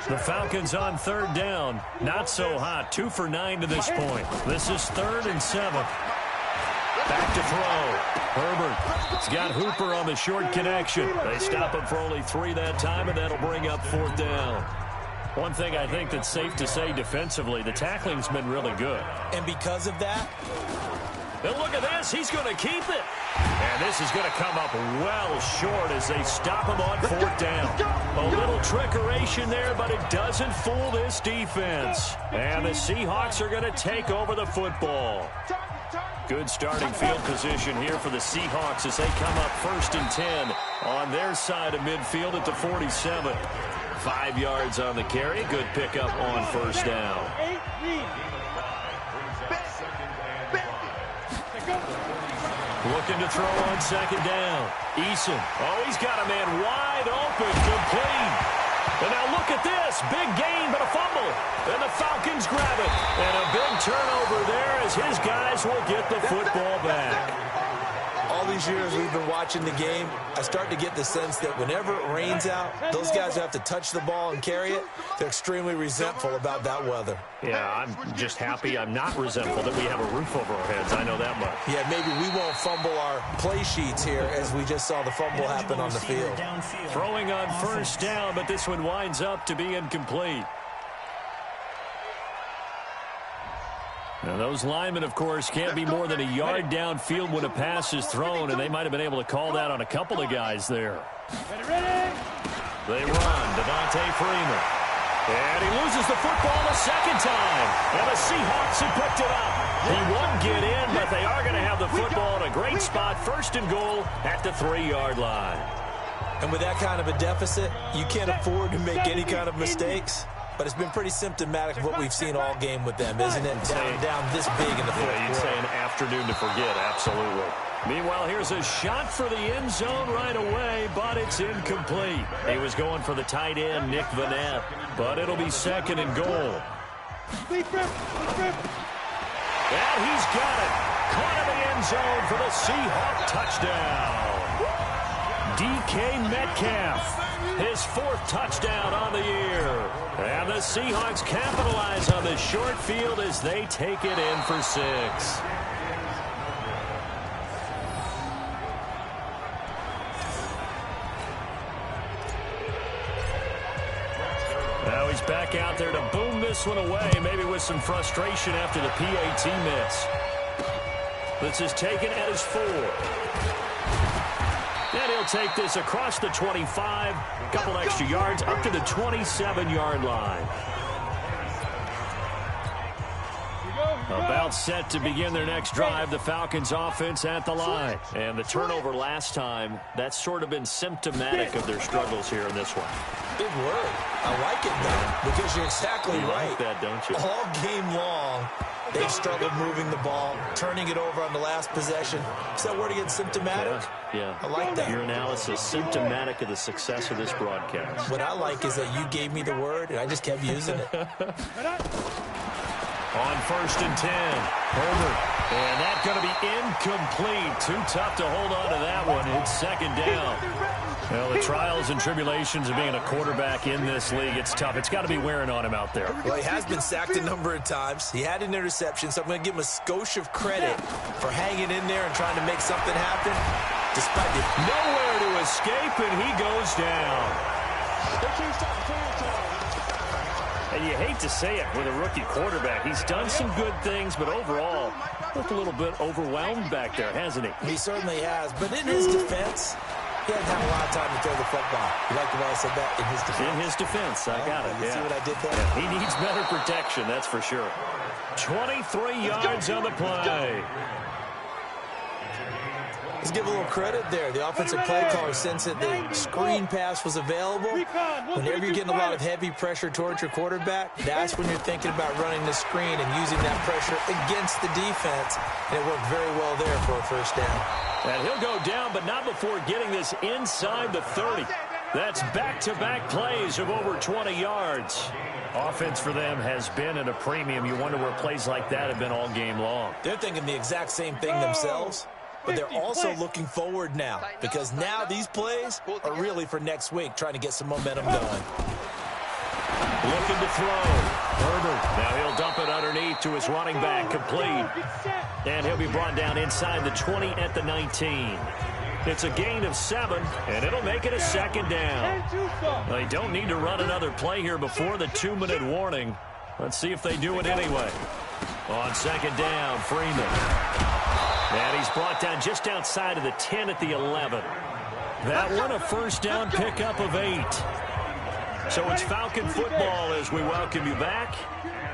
Speaker 2: The Falcons on third down. Not so hot. 2 for 9 to this point. This is 3rd and 7. Back to throw. Herbert's got Hooper on the short connection. They stop him for only 3 that time, and that'll bring up 4th down. One thing I think that's safe to say defensively, the tackling's been really good.
Speaker 4: And because of that,
Speaker 2: and look at this. He's going to keep it. And this is going to come up well short as they stop him on 4th down. A little trickeration there, but it doesn't fool this defense. And the Seahawks are going to take over the football. Good starting field position here for the Seahawks as they come up 1st and 10 on their side of midfield at the 47. 5 yards on the carry. Good pickup on 1st down. Looking to throw on 2nd down. Eason. Oh, he's got a man wide open. Complete. And now look at this. Big gain, but a fumble. And the Falcons grab it. And a big turnover there as his guys will get the football back.
Speaker 4: All these years we've been watching the game, I start to get the sense that whenever it rains out, those guys who have to touch the ball and carry it, they're extremely resentful about that weather.
Speaker 2: Yeah, I'm just happy I'm not resentful that we have a roof over our heads. I know that much.
Speaker 4: Yeah, maybe we won't fumble our play sheets here as we just saw the fumble happen on the field.
Speaker 2: Throwing on 1st down, but this one winds up to be incomplete. Now, those linemen, of course, can't be more than a yard downfield when a pass is thrown, and they might have been able to call that on a couple of guys there. They run. Devontae Freeman. And he loses the football the 2nd time. And the Seahawks have picked it up. He won't get in, but they are going to have the football in a great spot. 1st and goal at the 3-yard line.
Speaker 4: And with that kind of a deficit, you can't afford to make any kind of mistakes. But it's been pretty symptomatic of what we've seen all game with them, isn't it? Down this big in the fourth quarter.
Speaker 2: You'd say an afternoon to forget, absolutely. Meanwhile, here's a shot for the end zone right away, but it's incomplete. He was going for the tight end, Nick Vanette, but it'll be 2nd and goal. And he's got it. Caught in the end zone for the Seahawk touchdown. DK Metcalf. His 4th touchdown on the year. And the Seahawks capitalize on this short field as they take it in for 6. Now he's back out there to boom this one away, maybe with some frustration after the PAT miss. This is taken at his 4. And And he'll take this across the 25, a couple extra yards up to the 27-yard line. About set to begin their next drive, the Falcons offense at the line. And the turnover last time, that's sort of been symptomatic of their struggles here in this one.
Speaker 4: Big word. I like it, though, because you're exactly right.
Speaker 2: Like that, don't you?
Speaker 4: All game long, they've struggled moving the ball, turning it over on the last possession. Is that word again, symptomatic?
Speaker 2: Yeah.
Speaker 4: I like that.
Speaker 2: Your analysis, symptomatic of the success of this broadcast.
Speaker 4: What I like is that you gave me the word, and I just kept using it.
Speaker 2: On 1st and 10, Herbert. And that's going to be incomplete. Too tough to hold on to that one. It's 2nd down. Well, the trials and tribulations of being a quarterback in this league, it's tough. It's got to be wearing on him out there.
Speaker 4: Well, he has been sacked a number of times. He had an interception, so I'm going to give him a skosh of credit for hanging in there and trying to make something happen. Despite it.
Speaker 2: Nowhere to escape, and he goes down. And you hate to say it with a rookie quarterback. He's done some good things, but overall, looked a little bit overwhelmed back there, hasn't he?
Speaker 4: He certainly has. But in his defense, he hasn't had a lot of time to throw the football. You like the way I said that? In his defense.
Speaker 2: In his defense, I got it.
Speaker 4: You see what I did there?
Speaker 2: Yeah, he needs better protection, that's for sure. 23 yards on the play.
Speaker 4: Let's give a little credit there. The offensive play caller, since the screen pass was available, whenever you're getting a lot of heavy pressure towards your quarterback, that's when you're thinking about running the screen and using that pressure against the defense. And it worked very well there for a 1st down.
Speaker 2: And he'll go down, but not before getting this inside the 30. That's back-to-back plays of over 20 yards. Offense for them has been at a premium. You wonder where plays like that have been all game long.
Speaker 4: They're thinking the exact same thing themselves. But they're also looking forward now, because now these plays are really for next week, trying to get some momentum going.
Speaker 2: Looking to throw. Herbert. Now he'll dump it underneath to his running back, complete. And he'll be brought down inside the 20 at the 19. It's a gain of 7, and it'll make it a 2nd down. They don't need to run another play here before the 2-minute warning. Let's see if they do it anyway. On 2nd down, Freeman. And he's brought down just outside of the 10 at the 11. That one a 1st down pickup of 8. So it's Falcon football as we welcome you back.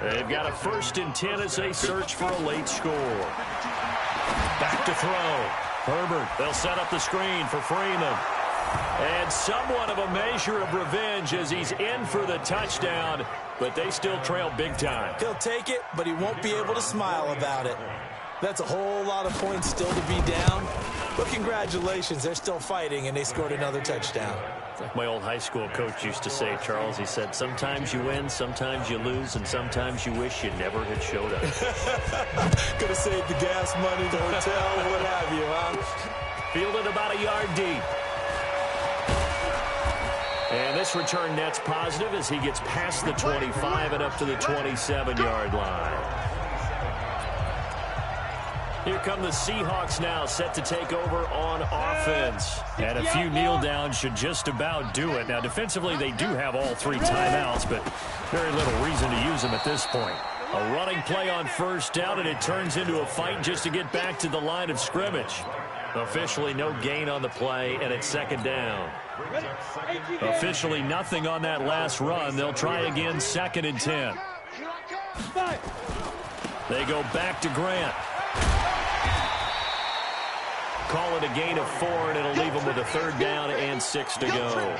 Speaker 2: They've got a 1st and 10 as they search for a late score. Back to throw. Herbert, they'll set up the screen for Freeman. And somewhat of a measure of revenge as he's in for the touchdown, but they still trail big time.
Speaker 4: He'll take it, but he won't be able to smile about it. That's a whole lot of points still to be down. But congratulations, they're still fighting, and they scored another touchdown.
Speaker 2: Like my old high school coach used to say, Charles, he said, sometimes you win, sometimes you lose, and sometimes you wish you never had showed up.
Speaker 4: Could have saved the gas money, the hotel, what have you, huh?
Speaker 2: Fielded about a yard deep. And this return net's positive as he gets past the 25 and up to the 27-yard line. Here come the Seahawks now, set to take over on offense. And a few kneel downs should just about do it. Now, defensively, they do have all 3 timeouts, but very little reason to use them at this point. A running play on 1st down, and it turns into a fight just to get back to the line of scrimmage. Officially no gain on the play, and it's 2nd down. Officially nothing on that last run. They'll try again, 2nd and 10. They go back to Grant. Call it a gain of 4, and it'll leave them with a 3rd down and 6 to go.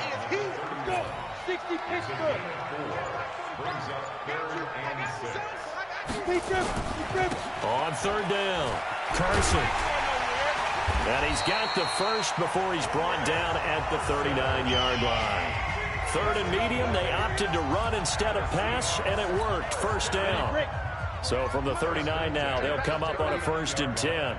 Speaker 2: On 3rd down, Carson. And he's got the first before he's brought down at the 39-yard line. 3rd and medium, they opted to run instead of pass, and it worked. 1st down. So from the 39 now, they'll come up on a 1st and 10.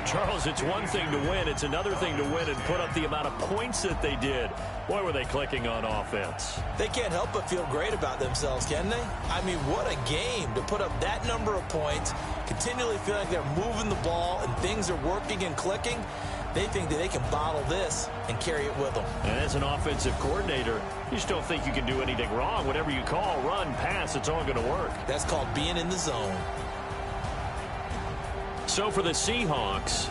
Speaker 2: Charles, it's one thing to win. It's another thing to win and put up the amount of points that they did. Boy, were they clicking on offense.
Speaker 4: They can't help but feel great about themselves, can they? I mean, what a game to put up that number of points, continually feel like they're moving the ball and things are working and clicking. They think that they can bottle this and carry it with them.
Speaker 2: And as an offensive coordinator, you just don't think you can do anything wrong. Whatever you call, run, pass, it's all going to work.
Speaker 4: That's called being in the zone.
Speaker 2: So for the Seahawks,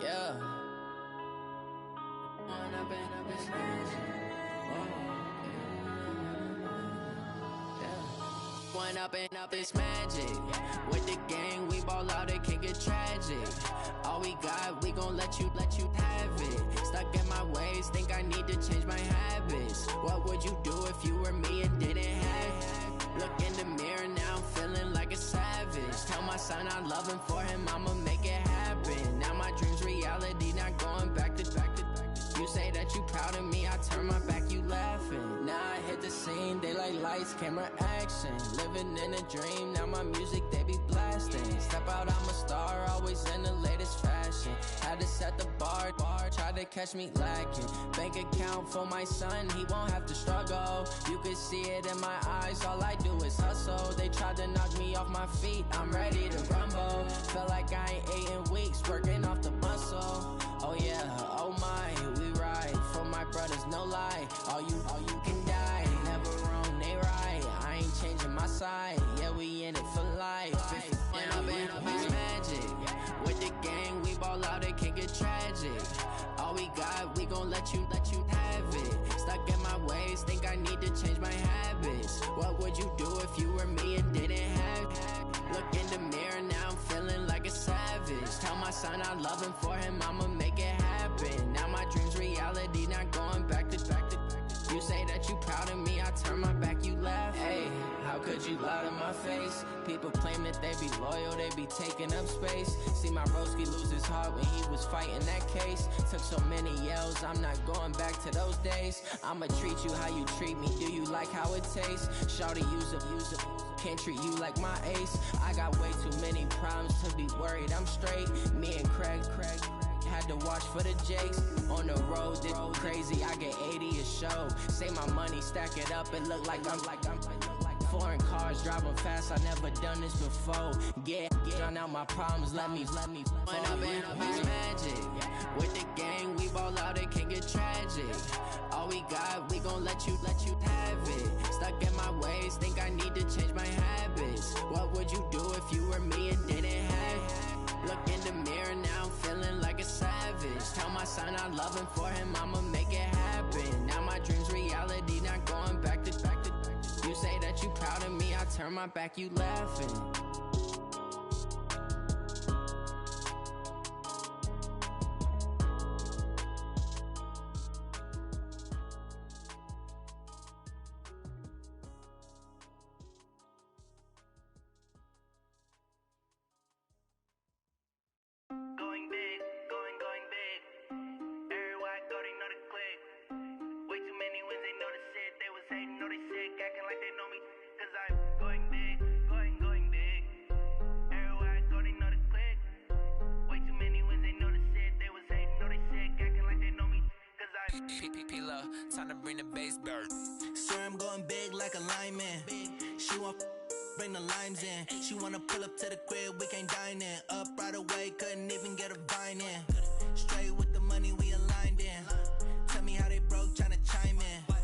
Speaker 6: yeah. One up and up, it's magic. With the gang, we ball out, it can get tragic. All we got, we gon' let you have it. Stuck in my ways, think I need to change my habits. What would you do if you were me and didn't have it? Look in the mirror now, I'm feeling like a savage. Tell my son I love him, for him I'ma make it happen. Now my dream's reality, not going back to. You say that you proud of me, I turn my back, you laughing. Now I hit the scene, they like lights, camera, action. Living in a dream, now my music, they be blasting. Step out, I'm a star, always in the latest fashion. Had to set the bar, try to catch me lacking. Bank account for my son, he won't have to struggle. You could see it in my eyes, all I do is hustle. They tried to knock me off my feet, I'm ready to rumble. Felt like I ain't ate in weeks, working off the muscle. Oh yeah, oh my, we ride for my brothers, no lie. All you can die, never wrong, they right. I ain't changing my side, yeah, we in it for life. When up and up, it's magic. With the gang, we ball out, it can get tragic. All we got, we gon' let you have it. Stuck in my ways, think I need to change my habits. What would you do if you were me and didn't have it? Look I love him for him, I'ma make it happen. Now my dream's reality, not going back to. You say that you proud of me, I turn my back, you laugh. Hey, how could you lie to my face? People claim that they be loyal, they be taking up space. See my broski lose his heart when he was fighting that case. Took so many yells, I'm not going back to those days. I'ma treat you how you treat me, do you like how it tastes? Shawty, use up, can't treat you like my ace. I got way too many problems to be worried, I'm straight. Me and Craig had to watch for the Jakes. On the road, it's crazy, I get 80 a show. Say my money, stack it up, it look like I'm foreign cars, driving fast, I never done this before. Get drown out my problems, let me When up in a beach magic. With the gang, we ball out, it can get tragic. All we got, we gon' let you have it. Stuck in my ways, think I need to change my habits. What would you do if you were me and didn't have it? Look in the mirror now, I'm feeling like a savage. Tell my son I love him for him, I'ma make it happen. Now my dream's reality, not going back to. You say that you proud of me, I turn my back, you laughing.
Speaker 7: Going big, going big. Everywhere I go, they know the click. Way too many wins, they know the shit. They was hating, know they sick, acting like they know me. Cause I'm going big, going big. Everywhere I go, they know the click. Way too many wins, they know the shit. They was hating, know they sick, acting like they know me. Cause I'm
Speaker 4: P-P-P-Love, time to bring the bass bird.
Speaker 7: Swear I'm going big like a lineman. She want bring the limes in. She wanna pull up to the crib, we can't dine in. Up right away, couldn't even get a vine in. Straight with the money, we aligned in. Tell me how they broke, tryna chime in.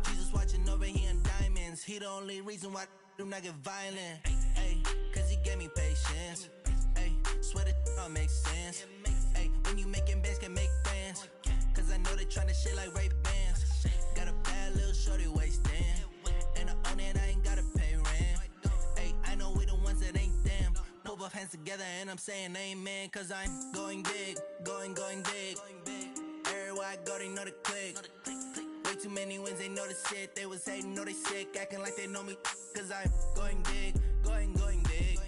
Speaker 7: Jesus watching over, he in diamonds. He the only reason why do not get violent. Ay, cause he gave me patience. Ay, swear that all makes sense. Ay, when you making bands, can make friends. Cause I know they tryna shit like Ray-Bans. Got a bad little shorty wasting. And I own it, I ain't gotta pay rent. Ay, I know we the ones that ain't them. Put both hands together and I'm saying amen. Cause I'm going big, going big. Everywhere I go, they know the click. Way too many wins, they know the shit. They was hating, know they sick, acting like they know me. Cause I'm going big, going big.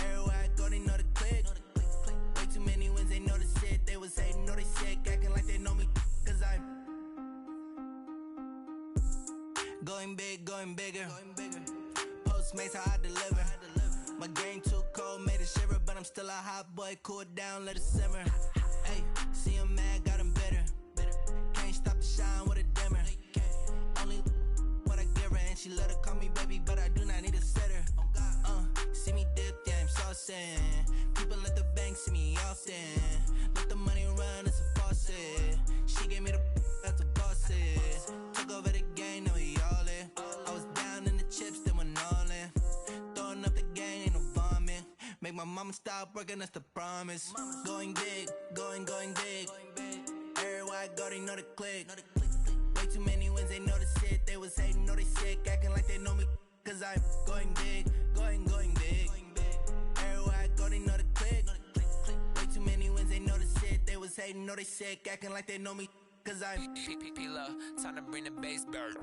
Speaker 7: Everywhere I go, they know the click. Way too many wins, they know the shit. They was hating, know they sick, acting like they know me. Cause I'm going big, going bigger. Postmates how I deliver. My game too cold, made it shiver, but I'm still a hot boy. Cool it down, let it simmer. Hey, see him mad, got him bitter. Can't stop the shine with a dimmer. Only what I give her, and she let her call me baby, but I do not need a sitter. See me dip, yeah, I'm saucing. People at the bank see me often. Let the money run, it's a faucet. She gave me the that's a boss it. Took over the game, now we all in. I was down in the chips, then went all in. Throwing up the game, ain't no vomit. Make my mama stop working, that's the promise. Going big, going big. Everywhere I go, they know the click. Way too many wins, they know the shit. They was hating, know they sick, acting like they know me. Cause I'm going big, going big. Everywhere I go, they know the click. Way too many wins, they know the shit. They was hating, know they sick, acting like they know me. Cause I'm
Speaker 4: P-P-P-Love, time to bring the bass bird.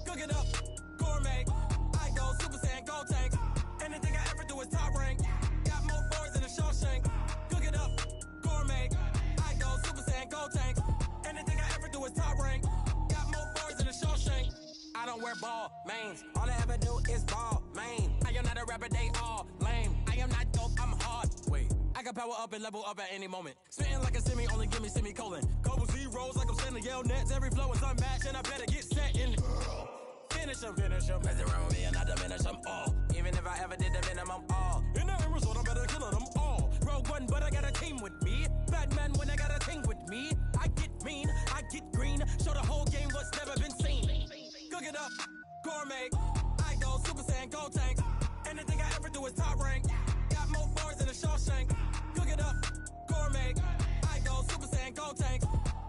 Speaker 1: Cook it up, gourmet. I go Super Saiyan, gold tank. Anything I ever do is top rank. Got more boards than a Shawshank. Cook it up, gourmet. I go Super Saiyan, gold tank. Anything I ever do is top rank. Got more boards than a Shawshank. I don't don't wear ball, mains. All I ever do is ball, main. I am not a rapper, they all lame. I am not dope, I'm hard. Wait, I can power up and level up at any moment. Spitting like a semi, only give me semicolon. Couple zeros like I'm standing yell nets. Every flow is unmatched, and I better get set in. Finish them. Mess around with me and I diminish them all. Even if I ever did the minimum, all. In the end result, I'm better killing them all. Rogue One, but I got a team with me. Batman when I got a team with me. I get mean, I get green. Show the whole game what's never been seen. Cook it up, gourmet. I go Super Saiyan, Gold Tank. Anything I ever do is top rank. Got more bars than a Shawshank. Cook it up, gourmet. I go Super Saiyan, Gold Tank.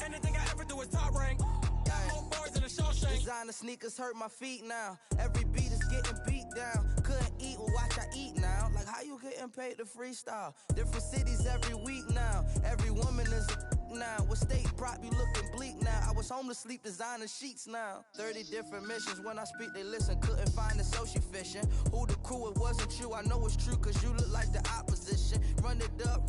Speaker 1: Anything I ever do is top rank. Got more bars than a Shawshank.
Speaker 7: Designer sneakers hurt my feet now. Every beat is getting beat down. Couldn't eat, well watch I eat now. Like how you getting paid to freestyle? Different cities every week now. Every woman is a now. What state prop you looking bleak now? I was home to sleep designing sheets now. 30 different missions. When I speak they listen. Couldn't find it so she fishing. Who the crew, it wasn't you. I know it's true cause you look like the opposition. Run it up.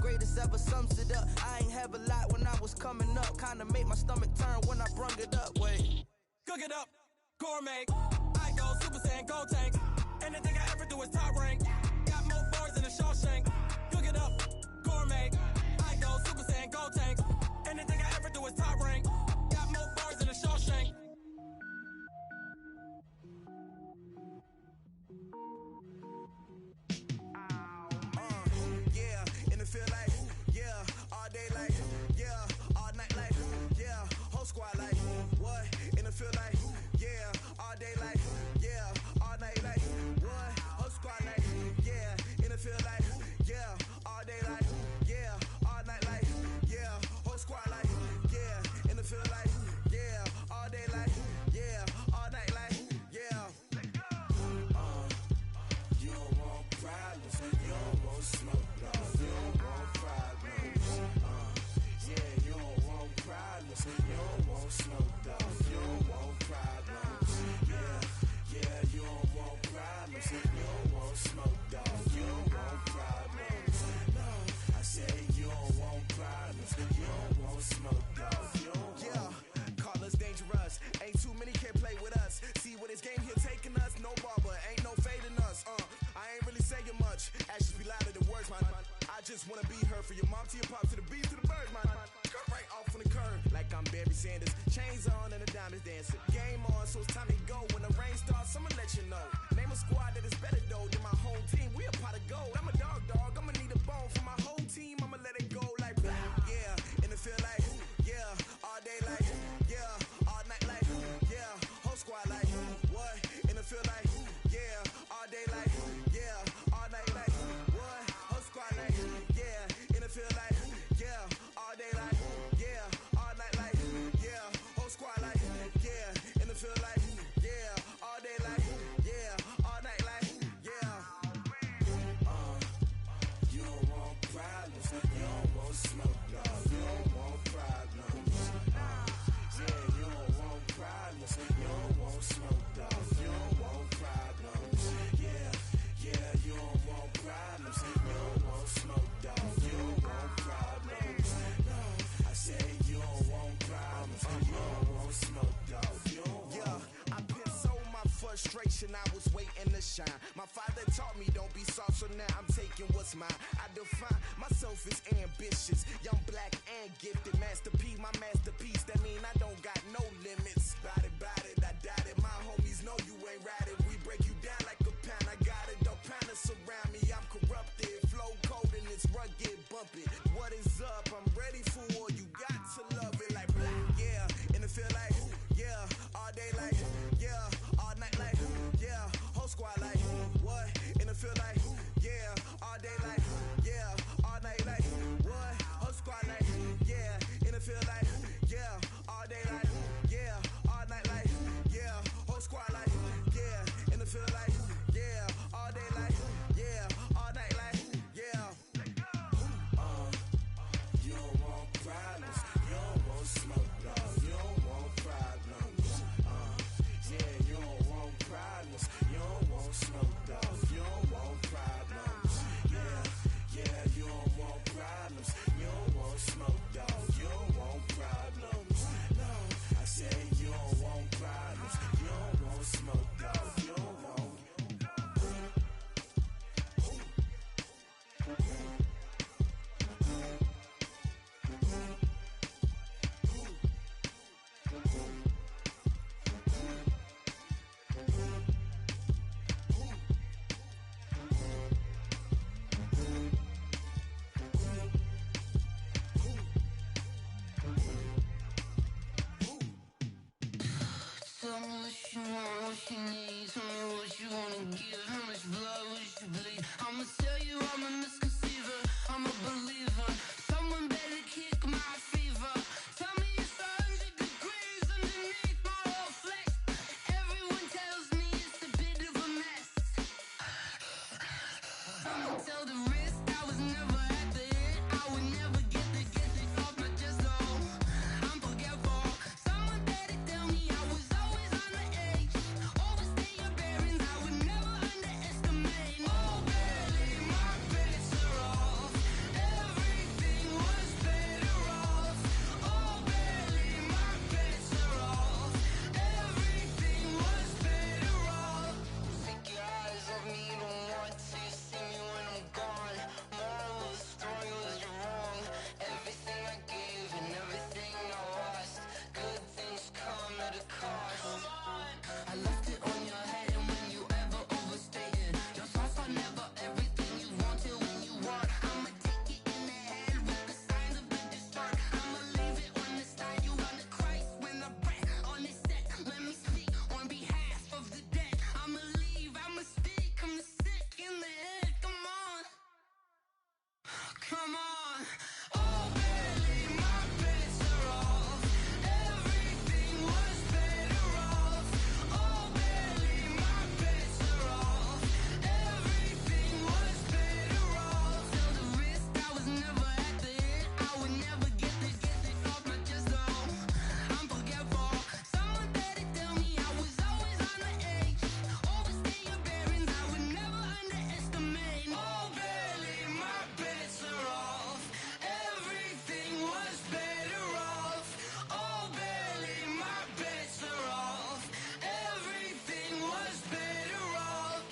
Speaker 7: Greatest ever sums it up. I ain't have a lot when I was coming up. Kinda made my stomach turn when I brung it up. Wait.
Speaker 1: Cook it up, gourmet. I go Super Saiyan, Gold Tank. Anything I ever do is top rank. Got more bars than a Shawshank. Cook it up, gourmet. I go Super Saiyan, Gold Tank. Anything I ever do is top rank. Got more bars than a Shawshank.
Speaker 8: Yeah, in the field like, yeah, all day like, yeah, all night like, yeah, whole squad like, what? In the field like, yeah, all day like, yeah, all night like, what? Whole squad like, yeah, in the field like, yeah, all day like, yeah, all night like, yeah, whole squad like, yeah, in the field like, yeah, all day like, yeah, all night like, yeah. You don't want problems, you don't want smoke, dog. You don't want problems. Yeah, you don't want problems, you don't want smoke, dog. You don't want problems. Yeah, you don't want problems, you don't want smoke, dog. You don't want problems. No, I say you don't want problems, you don't want smoke, dog. You don't want. Call us dangerous. Ain't too many can play with us. See where this game here taking us. No barber, ain't no fading us. I ain't really saying much. Actions be louder than words, man. I just wanna be heard for your mom to your pop to the beat to the birds, man. Cut right off on the curb like I'm Barry Sanders. Chains on and the diamonds dancing. Game on, so it's time to go. When the rain starts, I'ma let you know. Name a squad that is better though than my whole team. We a pot of gold. I'm a dog. I'ma need a bone for my whole team. I'ma let it go like yeah. In the field like yeah. All day like yeah. All night like yeah. Whole squad like what? In the field like yeah. All day like yeah. All night like what? Whole squad like yeah. In the field like yeah. All day like yeah. All night like yeah. Whole squad like yeah. In the field like yeah. All day like yeah. All night like yeah. You don't want problems. You don't want smoke, dog. You don't want problems. Yeah, you don't want problems. You don't want smoke, dog. You don't want problems. Yeah, you don't want problems. You don't want smoke, dog. You don't want problems. No, I say you don't want problems. You don't want smoke, dog. You don't want. Yeah, I pissed so my frustration. I was waiting to shine. My father taught me don't be soft, so now I'm taking what's mine. I define myself as ambitious, young, black, and gifted. Master P, my masterpiece. That mean I don't got no limits. Bout it, I doubt it. My homies know you ain't ratted. We break you down like a pound. I got it, don't panic surround me. I'm corrupted, flow cold and it's rugged, bumpy. What is up? I'm ready for war. You got to love it like yeah. In the field like yeah. All day like yeah. All night like yeah. Whole squad like what? In the field like yeah. All day like yeah. All night like what? Whole squad like yeah. In the field like yeah. All day like yeah.
Speaker 7: Tell me what you want, what you need. Tell me what you wanna give. How much blood would you bleed? I'ma tell you I'm a misconceiver. I'm a believer. Someone better kick my fever. Tell me it's 100 degrees underneath my whole flesh. Everyone tells me it's a bit of a mess. I'ma tell the risk I was never at the end. I would never get this off my chest though. I'm forgetful. Someone better tell me I was always on the edge. Overstay your bearings, I would never underestimate. Oh, barely my bets are off. Everything was better off. Oh, barely my bets are off. Everything was better off. Take your eyes off me, don't want to see me when I'm gone. Moral of the story was you're wrong. Everything I gave and everything I lost. Good things come at a cost. I left it on your head, and when you ever overstay it, your thoughts are never everything you want till when you want. I'ma take it in the head with the signs of the distort. I'ma leave it on the side. You run the Christ when the breath on this set. Let me speak on behalf of the dead. I'ma leave, I'ma speak. I'm the sick in the head. Come on, come on. Oh, barely my bets are off. Everything was better off. Oh, barely my bets are off. Everything was better off. Till the risk I was never at the end. I would never get this off my chest though. I'm forgetful. Someone better tell me I was always on the edge. Overstay your bearings, I would never underestimate. Oh, barely my bets are off. Everything was better off. Oh, barely my bets are off. Everything was better off.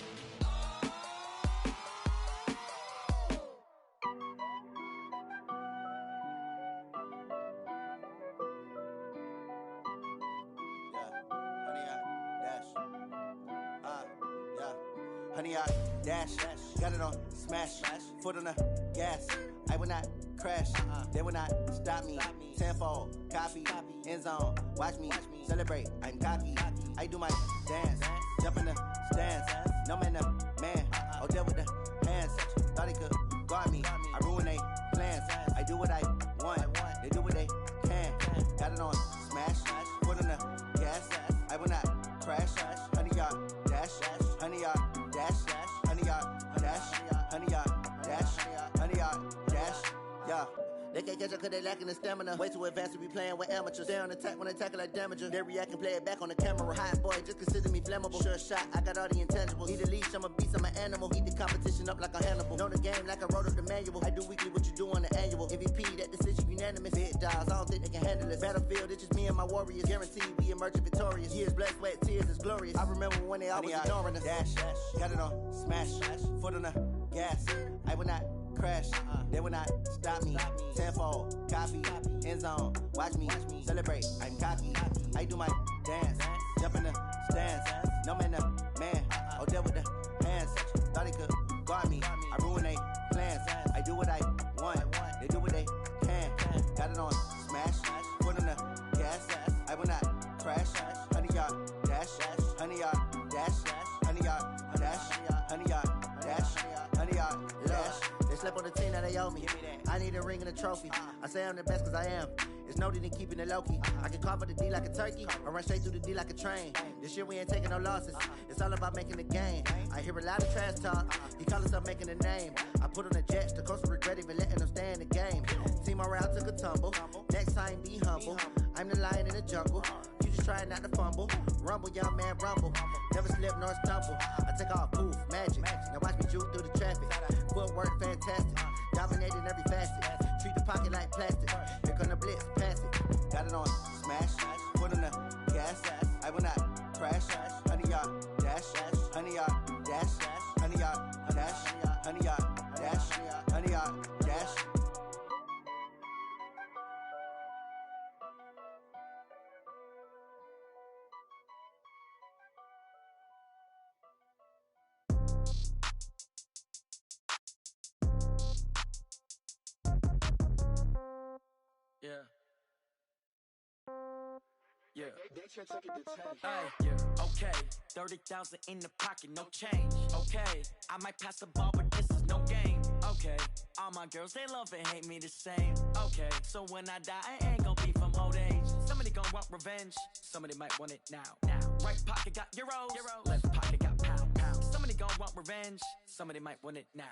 Speaker 9: Honey, I dash, got it on smash, foot on the gas. I will not crash, they will not stop me. Tenfold, copy, end zone, watch me celebrate. I'm cocky, I do my dance, jump in the stands. No man, the man, oh, deal with the hands. Thought he could guard me, I ruin they plans. I do what I want, they do what they can. Got it on smash, foot on the gas. I will not crash, honey, y'all dash, honey, y'all dash, honey, y'all dash, honey, y'all dash, honey, y'all dash, yeah. They can't catch up cause they lacking the stamina. Way too advanced to be playing with amateurs. Stay on attack when they tackle like damager. They react and play it back on the camera. Hot boy, just consider me flammable. Sure shot, I got all the intangibles. Need a leash, I'm a beast, I'm an animal. Heat the competition up like a Hannibal. Know the game like I wrote up the manual. I do weekly what you do on the annual. MVP, that decision unanimous. Big dogs, I don't think they can handle this. Battlefield, it's just me and my warriors. Guaranteed we emerging victorious. Years, blood, sweat, tears, it's glorious. I remember when they always ignoring us. Dash, got it on smash, foot on the gas. I will not crash, they will not stop me. Tenfold, copy, end zone, watch me celebrate. I'm cocky, I do my dance, jump in the stands. No man, the man, oh, deal with the hands. Thought he could guard me, I ruin they plans. I do what I want, they do what they can. Got it on smash, foot on the gas. I will not crash, honey, y'all dash, honey, y'all dash, honey, y'all dash, honey, y'all dash, honey, y'all dash. They slept on the team that they owe me. I need a ring and a trophy. I say I'm the best cause I am. It's no need in keeping it low-key. I can carve up the D like a turkey or run straight through the D like a train. This year we ain't taking no losses. It's all about making the game. I hear a lot of trash talk. He call himself making a name. I put on the jets. The coach will regret even letting them stay in the game. Team morale took a tumble. Next time be humble. I'm the lion in the jungle. You just trying not to fumble. Rumble, young man, rumble. Never slip nor stumble. I take off, poof, magic. Now watch me juke through the traffic. Footwork fantastic. Dominating every facet. Treat the pocket like plastic. Here come the blitz, pass it. Got it on smash, foot on the gas. I will not crash, honey, y'all dash, honey, y'all dash, honey, y'all dash, honey, y'all dash, honey, y'all dash.
Speaker 1: Yeah. Yeah. Yeah. Okay. 30,000 in the pocket, no change. Okay. I might pass the ball, but this is no game. Okay. All my girls, they love and hate me the same. Okay. So when I die, I ain't gon' be from old age. Somebody gon' want revenge. Somebody might want it now. Right pocket got euros. Left pocket got pound. Somebody gon' want revenge. Somebody might want it now.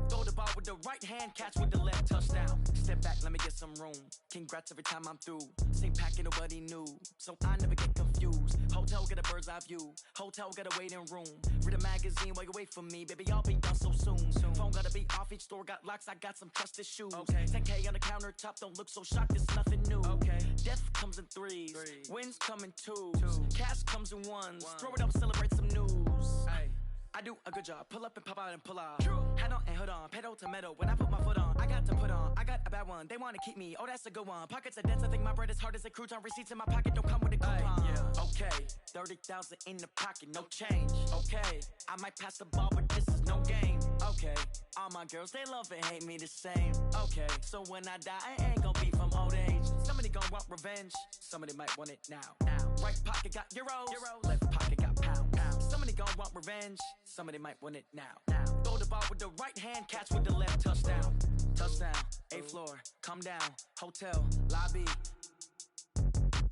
Speaker 1: Throw the ball with the right hand, catch with the left, touchdown. Step back, let me get some room. Congrats every time I'm through. Same packet, nobody knew, so I never get confused. Hotel get a bird's eye view. Hotel got a waiting room. Read a magazine while you wait for me, baby. I'll be done so soon. Phone gotta be off. Each store got locks. I got some trusted shoes. Okay. 10K on the countertop. Don't look so shocked. It's nothing new. Okay. Death comes in threes. Wins come in twos. Cash comes in ones. Throw it up, celebrate some news. Ay. I do a good job. Pull up and pop out and pull out. Head on and hood on. Pedal to metal. When I put my foot on, I got to put on. I got a bad one. They want to keep me. Oh, that's a good one. Pockets are dense. I think my bread is hard as a crouton. Receipts in my pocket don't come with a coupon. Yeah. Okay. 30,000 in the pocket. No change. Okay. I might pass the ball, but this is no game. Okay. All my girls, they love and hate me the same. Okay. So when I die, I ain't gon' be from old age. Somebody gon' want revenge. Somebody might want it now. Right pocket got euros. Left pocket got pound. Somebody gon' want revenge. Somebody might want it now. Throw the ball with the right hand, catch with the left, touchdown. Touchdown, 8th floor, come down, hotel, lobby.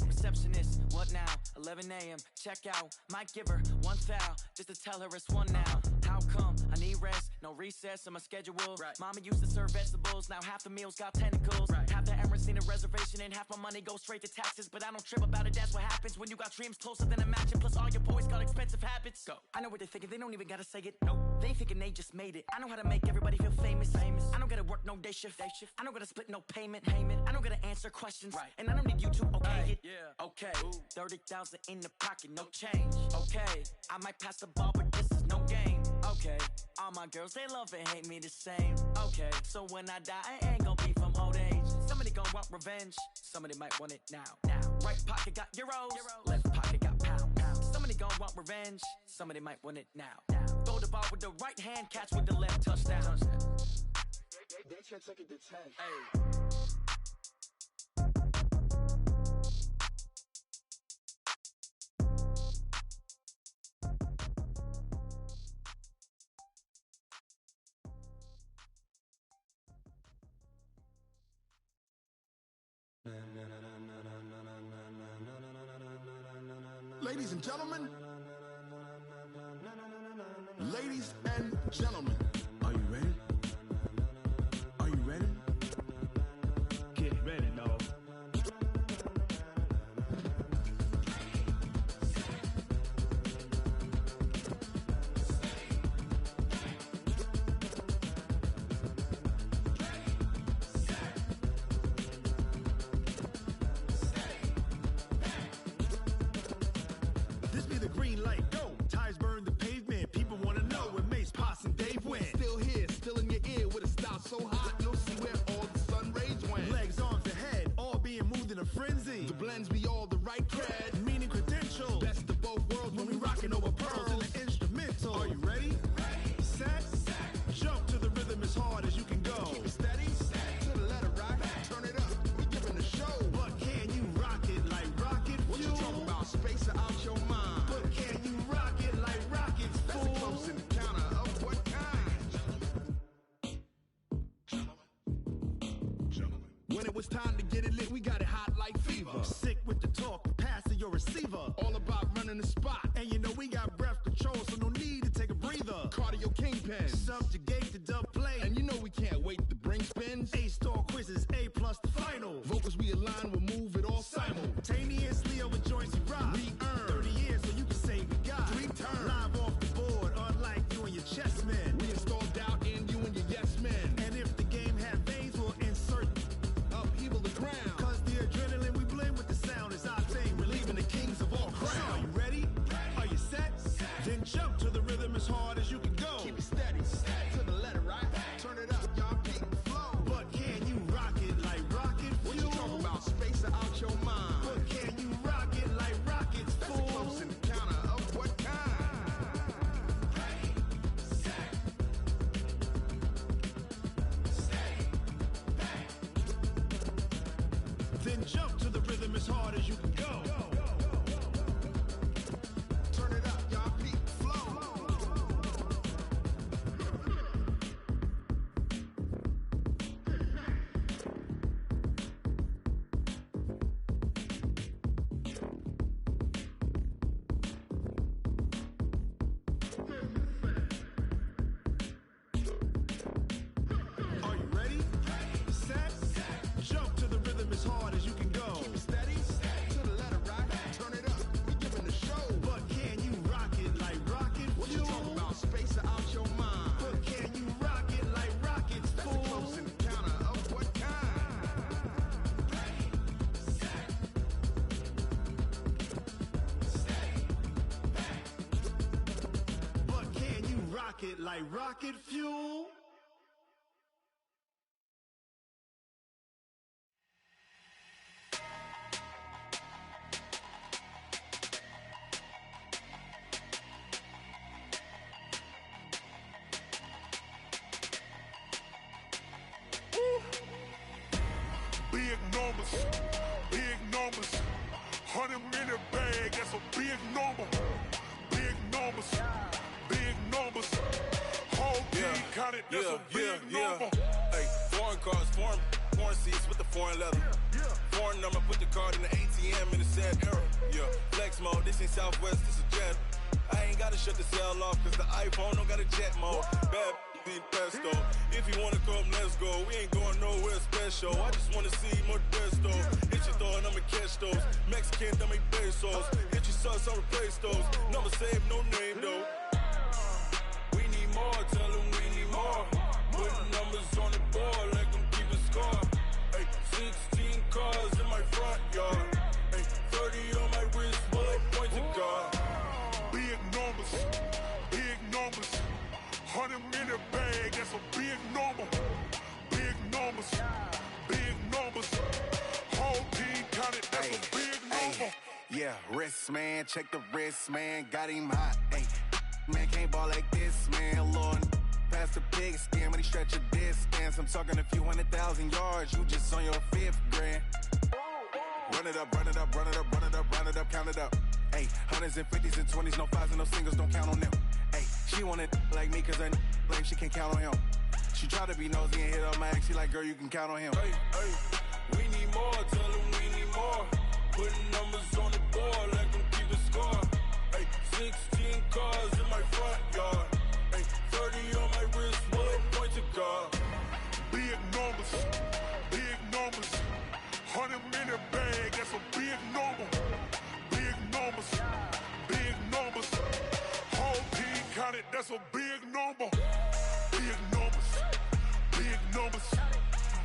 Speaker 1: Receptionist, what now? 11 a.m., check out. Might give her one foul, just to tell her it's one now. How come? I need rest, no recess in my schedule. Right. Mama used to serve vegetables, now half the meals got tentacles. Right. Half the Emirates need a reservation and half my money goes straight to taxes. But I don't trip about it, that's what happens when you got dreams closer than a match. And plus all your boys got expensive habits. Go. I know what they're thinking, they don't even gotta say it. Nope. They ain't thinking they just made it. I know how to make everybody feel famous. I don't gotta work no day shift. I don't gotta split no payment. I don't gotta answer questions. Right. And I don't need you to okay it. Yeah. Okay. 30,000 in the pocket, no change. Okay. I might pass the ball, but this is no game. Okay. All my girls, they love and hate me the same. Okay. So when I die, I ain't gon' be from old age. Somebody gon' want revenge. Somebody might want it now. Right pocket got euros. Left pocket got pound. Somebody gon' want revenge. Somebody might want it now. Throw the ball with the right hand, catch with the left, touchdown.
Speaker 8: They should take it to 10. Hey.
Speaker 3: Ladies and gentlemen, ladies and gentlemen, are you ready? Are you ready?
Speaker 5: Get ready, dog.
Speaker 3: This be the green light, go. Tires burn the pavement. People want to know where Mace, Poss, and Dave went. Still here, still in your ear with a style so hot, you'll see where all the sun rays went. Legs, arms, and head, all being moved in a frenzy. The blends be all the right cred, meaning credentials. Best of both worlds when we rockin' over pearls in the instrumental. Are you ready? Set, jump to the rhythm as hard as you can go. Keep it steady, to the letter rock. Turn it up, we giving the show. But can you rock it like rocket fuel? What you talking about? Space out your mind. But can you rock it like rockets, fool? That's a close encounter of what kind? Gentlemen. When it was time to get it lit, we got it hot like fever. Sick with the talk, pass to your receiver. All about running the spot. And you know we got breath control, so no need to take a breather. Cardio kingpin, subjugate the dub play. And you know we can't wait to bring spins. A-star quizzes, A+ the final. Vocals we align, we'll move it all simultaneously over joints we rock. We earn 30 years, so you can say we got 3 turns. Live off the board, unlike you and your chess men. We install doubt in you and your yes men. And if the game had veins, we'll insert upheaval the ground. Cause the adrenaline we blend with the sound is our thing, relieving the kings of all crowns. So are you ready? Are you set? Then jump to the rhythm as hard as you can go. Keep it steady, to the letter right. Turn it up, y'all keep the flow. But can you rock it like rocket fuel? What you talking about? Space out your mind. But can you rock it like rockets, fool? That's a close encounter of what kind? Ready, set, stay back. Then jump to the rhythm as hard as you can go. rocket like rocket fuel.
Speaker 10: Big numbers, 100-minute bag, that's a big number. Big numbers, whole team counted, that's a big number.
Speaker 11: Hey, foreign cars, foreign seats with the foreign leather. Foreign number, put the card in the ATM in the sad era. Yeah, flex mode, this ain't Southwest, this is Jet. I ain't gotta shut the cell off, cause the iPhone don't got a jet mode. Bad need pesto. If you wanna come, let's go. We ain't going nowhere special. I just wanna see more desto. Hit your throw and I'ma catch those. Mexican, I make pesos. Hit your sauce, I'll replace those. Number save, no name though. We need more, tell them we need more. Putting numbers on the board, let them keep a score. Hey, 16 cars in my front yard. Hey, 30 on my wrist, bullet point to God.
Speaker 10: Big numbers, 100-minute bag, that's a big number. Big numbers, whole team counted, that's a big number.
Speaker 12: Yeah, wrist man, check the wrist man, got him hot. Ay, man can't ball like this, man. Lord, past the pig skin when he stretch a distance. I'm talking a few 100,000 yards, you just on your 5th grand. Run it up, count it up. Ay, hundreds and 50s and 20s, no 5s and no singles, don't count on them. Ay, she want it like me cause her lame, she can't count on him. She try to be nosy and hit up my ex, she like, girl, you can count on him.
Speaker 11: Hey, we need more, tell them we need more. Putting numbers on the board, let them keep a score. Hey, 16 cars in my front yard. Hey, 30 on my wrist, bullet point to God.
Speaker 10: Big numbers, 100-minute bag, that's a big number. Big numbers, whole team counted, that's a big number. Big numbers,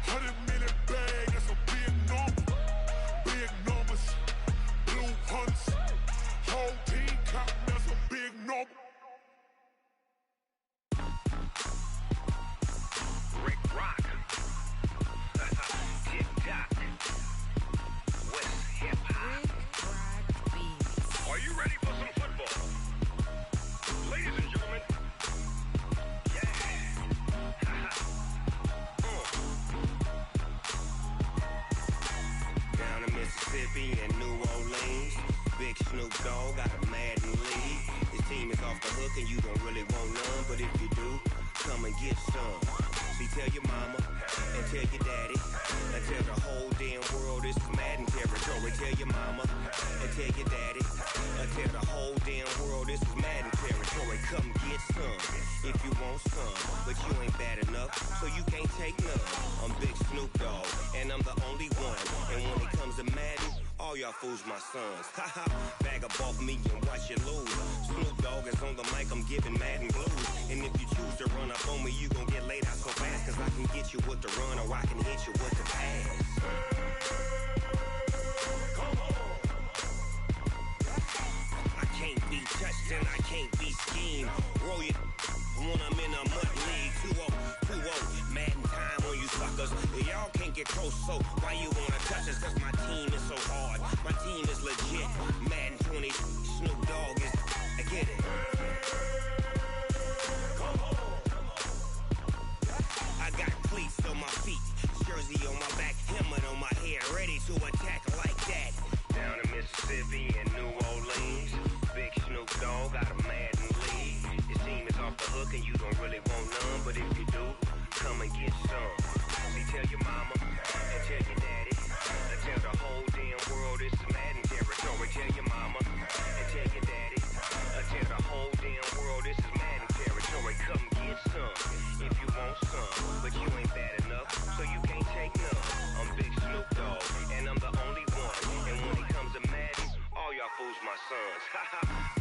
Speaker 10: 100-minute bag, that's a big number. Big numbers, blue hunts, whole team counting, that's a big number.
Speaker 13: Rick Rock, TikTok, West Hip Hop. Are you ready for some football? Ladies and gentlemen, yeah. Down in Mississippi and New Orleans, Big Snoop Dogg got a Madden lead. His team is off the hook and you don't really want none, but if you do, come and get some. See, tell your mama and tell your daddy and tell the whole damn world this is Madden territory. Tell your mama and tell your daddy and tell the whole damn world this is Madden territory. Come get some if you want some, but you ain't bad enough, so you can't take none. I'm Big Snoop Dogg and I'm the only one. And when it comes to Madden, all y'all fools my sons. Haha, bag up off me and watch you lose. Snoop Dogg is on the mic, I'm giving Madden blues. And if you choose to run up on me, you gon' get laid out so fast, cause I can get you with the run or I can hit you with the pass. I can't be touched and I can't be schemed. Roll it when I'm in a mud league. 2-0, Madden time on you suckers. Y'all can't get close, so why you wanna touch us? Cause my team is so hard, my team is legit. Madden 20, Snoop Dogg is, I get it. I got cleats on my feet, jersey on my back, helmet on my head, ready to attack like that. Down in Mississippi and New Orleans, Big Snoop Dogg got a Madden lead. His team is off the hook and you don't really want none, but if you do, come and get some. See, tell your mama and tell your daddy and tell the whole damn world this is Madden territory. Tell your mama and tell your daddy and tell the whole damn world this is Madden territory. Come get some if you want some, but you ain't bad enough, so you can't take none. I'm Big Snoop Dogg and I'm the only one. And when it comes to Madden, all y'all fools my sons.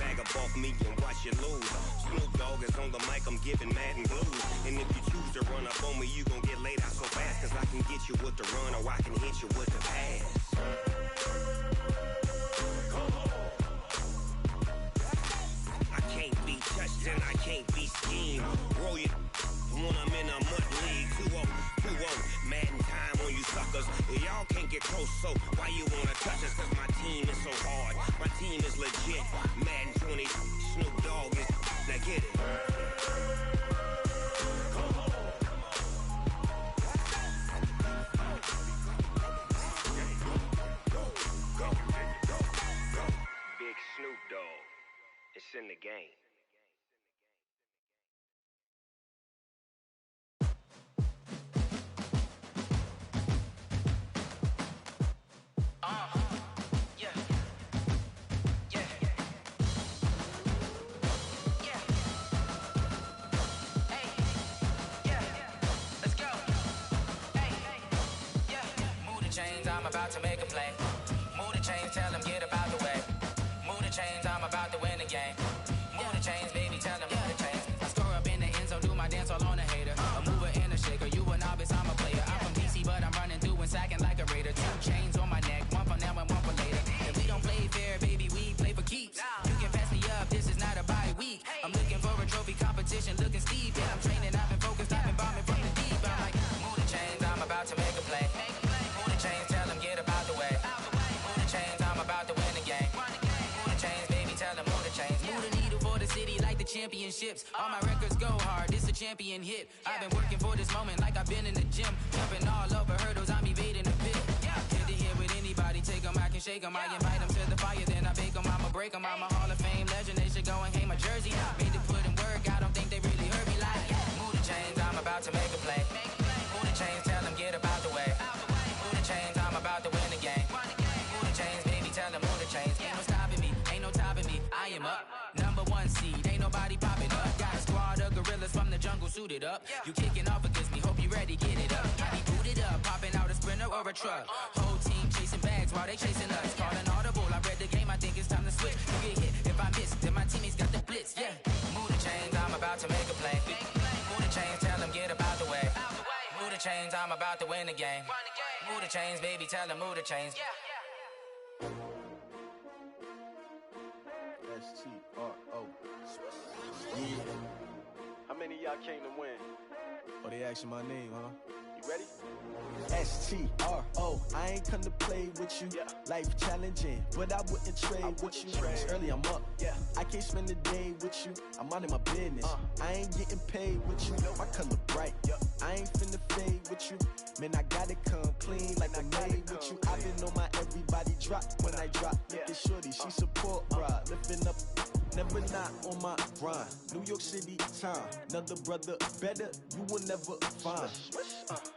Speaker 13: Bag up off me and watch you lose. Snoop Dogg is on the mic, I'm giving Madden blues. And if you choose to run up on me, you gon' get laid out so fast, cause I can get you with the run or I can hit you with the pass. I can't be touched and I can't be schemed. is legit. Madden 20, Snoop Dogg is. Now get it. Big Snoop Dogg. It's in the game.
Speaker 14: I'm about to make a play. Move the chains, tell them get up out the way. Move the chains, I'm about to win the game. Move the chains, baby, tell them move the chains. I score up in the end zone, do my dance all on a hater. A mover and a shaker, you a novice, I'm a player. I'm from DC, but I'm running through and sacking like a raider. 2 chains on my neck, one for now and one for later. If we don't play fair, baby, we play for keeps. You can pass me up, this is not a bye week. I'm looking for a trophy competition, looking steep. And I'm training, I've been focused, I've been bombing from the deep. I'm like, move the chains, I'm about to make a play. Move the chains, tell them get up out the way. Move the chains, I'm about to win the game. Move the chains, baby, tell them move the chains. Move the needle for the city like the championships. All my records go hard, this a champion hit. I've been working for this moment like I've been in the gym. Jumping all over hurdles, I'm evading the pit. Hit to hit with anybody, take them, I can shake them. I invite them to the fire, then I bake them, I'ma break them. I'm a Hall of Fame legend, they should go and hang my jersey. Made to put in work, I don't think they really heard me like. Move the chains, I'm about to make a play. Move the chains, tell them get up out the way. Move the chains, I'm about to win the game. Move the chains, baby, tell them move the chains. Ain't no stopping me, ain't no topping me. I am up, #1 seed, ain't nobody popping up. Got a squad of gorillas from the jungle suited up. You kicking off against me, hope you ready, get it up. I be booted up, popping out a sprinter or a truck. Whole team chasing bags while they chasing us. Calling audible, I read the game, I think it's time to switch. You get hit, if I miss, then my teammates got the blitz, yeah. Move the chains, I'm about to make a play. Move the chains, tell them get up out the way. Move the chains, I'm about to win the game. Move the chains, baby, tell them move the chains.
Speaker 15: S-T-R-O. Yeah. How many of y'all came to win? Oh, they asking my name, huh? You ready? S-T-R-O. I ain't come to play with you. Life challenging, but I wouldn't trade with you. It's early, I'm up. I can't spend the day with you. I'm out of my business. I ain't getting paid with you. My color bright. I ain't finna fade with you. Man, I gotta come clean like I made with you. I've been on my everybody drop when I drop. Look at shorty, she support ride. Lifting up, never not on my grind. New York City time, another brother better, you will never find.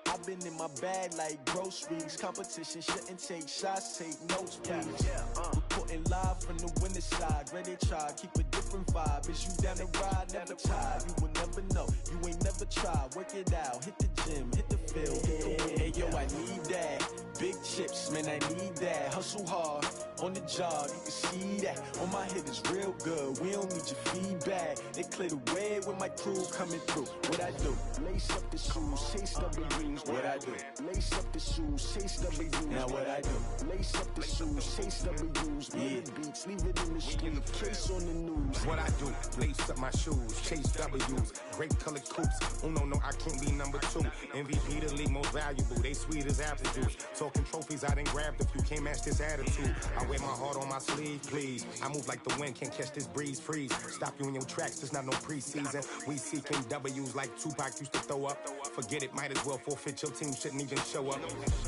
Speaker 15: I've been in my bag like groceries. Competition shouldn't take shots, take notes, please. Reporting live from the winter side. Ready to try, keep a different vibe. Is you down the ride, never tired. You will never know, you ain't never tried. Work it out, hit the gym, hit the field, hit the wind. Hey yo, I need that. Big chips, man, I need that. Hustle hard, on the job, you can see that. On my head is real good, we don't need your feedback. They clear the way with my crew coming through. What I do? Lace up the shoes, chase W's. What I do? Lace up the shoes, chase W's. Now what I do? Lace up the shoes, chase W's. Yeah. Beats, leave it in the street, case on the news.
Speaker 16: What I do? Lace up my shoes, chase W's. Great colored coops. Oh no, I can't be number 2. MVP the league most valuable. They sweet as apple juice. Talking trophies, I done grabbed a few. Can't match this attitude. I wear my heart on my sleeve, please. I move like the wind, can't catch this breeze, freeze. Stop you in your tracks, there's not no preseason. We seeking W's like Tupac used to throw up. Forget it, might as well forfeit. Your team shouldn't even show up.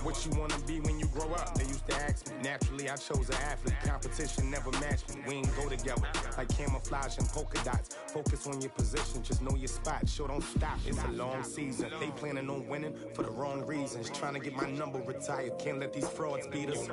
Speaker 16: What you wanna be when you grow up? They used to ask me. Naturally, I chose an athlete. Competition never matched me. We ain't go together like camouflage and polka dots. Focus on your position, just know your spot. Sure, don't stop. It's a long season. They planning on winning for the wrong reasons. Trying to get my number retired. Can't let these frauds beat us.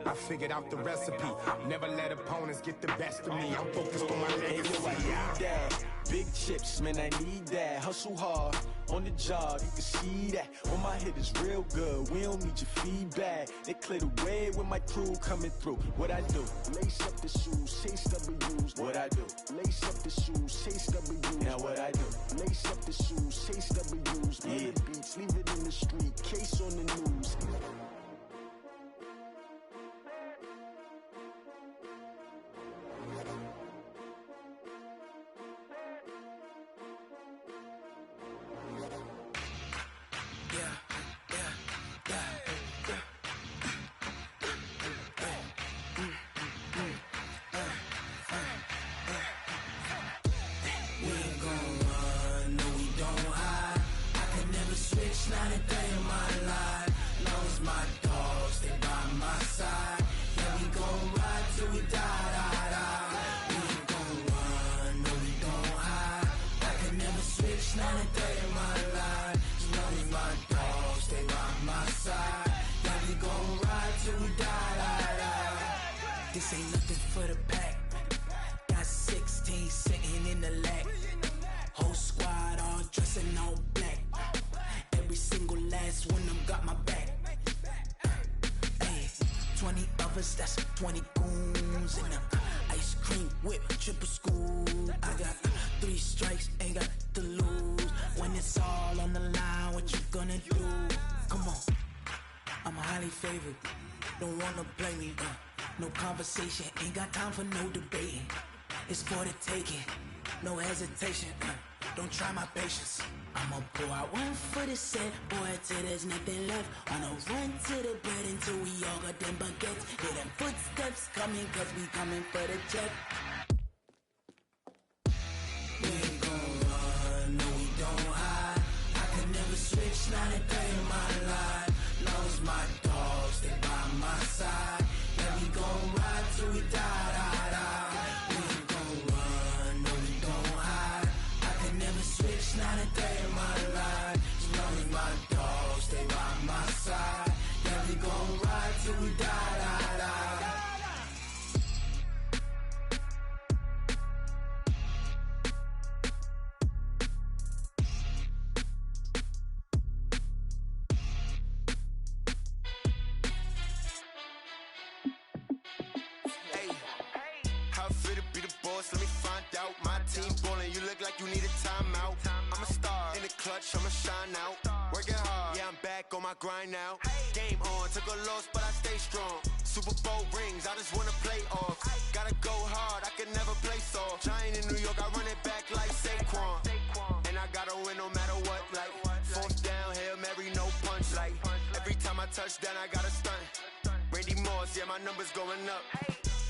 Speaker 16: I figured out the recipe. Never let opponents get the best of me. I'm focused on my legacy.
Speaker 15: I need that. Big chips, man, I need that. Hustle hard, on the job, you can see that. On my head is real good, we don't need your feedback. They clear the way with my crew coming through. What I do? Lace up the shoes, chase W's. What I do? Lace up the shoes, chase W's. Now what I do? Lace up the shoes, chase W's. Yeah. Beats, leave it in the street, case on the news.
Speaker 17: 20 goons in the ice cream whip, triple school. I got 3 strikes, ain't got to lose. When it's all on the line, what you gonna do? Come on, I'm highly favored. Don't wanna blame me, no conversation, ain't got time for no debating. It's for the taking, no hesitation, don't try my patience. I'ma pour out one for the set, boy, till there's nothing left. On a run to the bed until we all got them baguettes. Hear them footsteps coming, cause we coming for the check. We ain't gon' run, no we don't hide. I can never switch, not a day in my life. Lost my dogs, they by my side. Yeah, we gon' ride till we die, die, die. We ain't gon' run, no we don't hide. I can never switch, not a day in my life. As long as my dogs stay by my side. Yeah, we gon' ride till we die, die, die.
Speaker 12: Let me find out. My team ballin', you look like you need a timeout. I'm a star in the clutch, I'ma shine out. Working hard, yeah, I'm back on my grind now. Game on, took a loss, but I stay strong. Super Bowl rings, I just wanna play off. Gotta go hard, I can never play soft. Giant in New York, I run it back like Saquon. And I gotta win no matter what, like 4th down, Hail Mary, no punch. Like every time I touch down, I gotta stunt. Randy Moss, yeah, my numbers going up.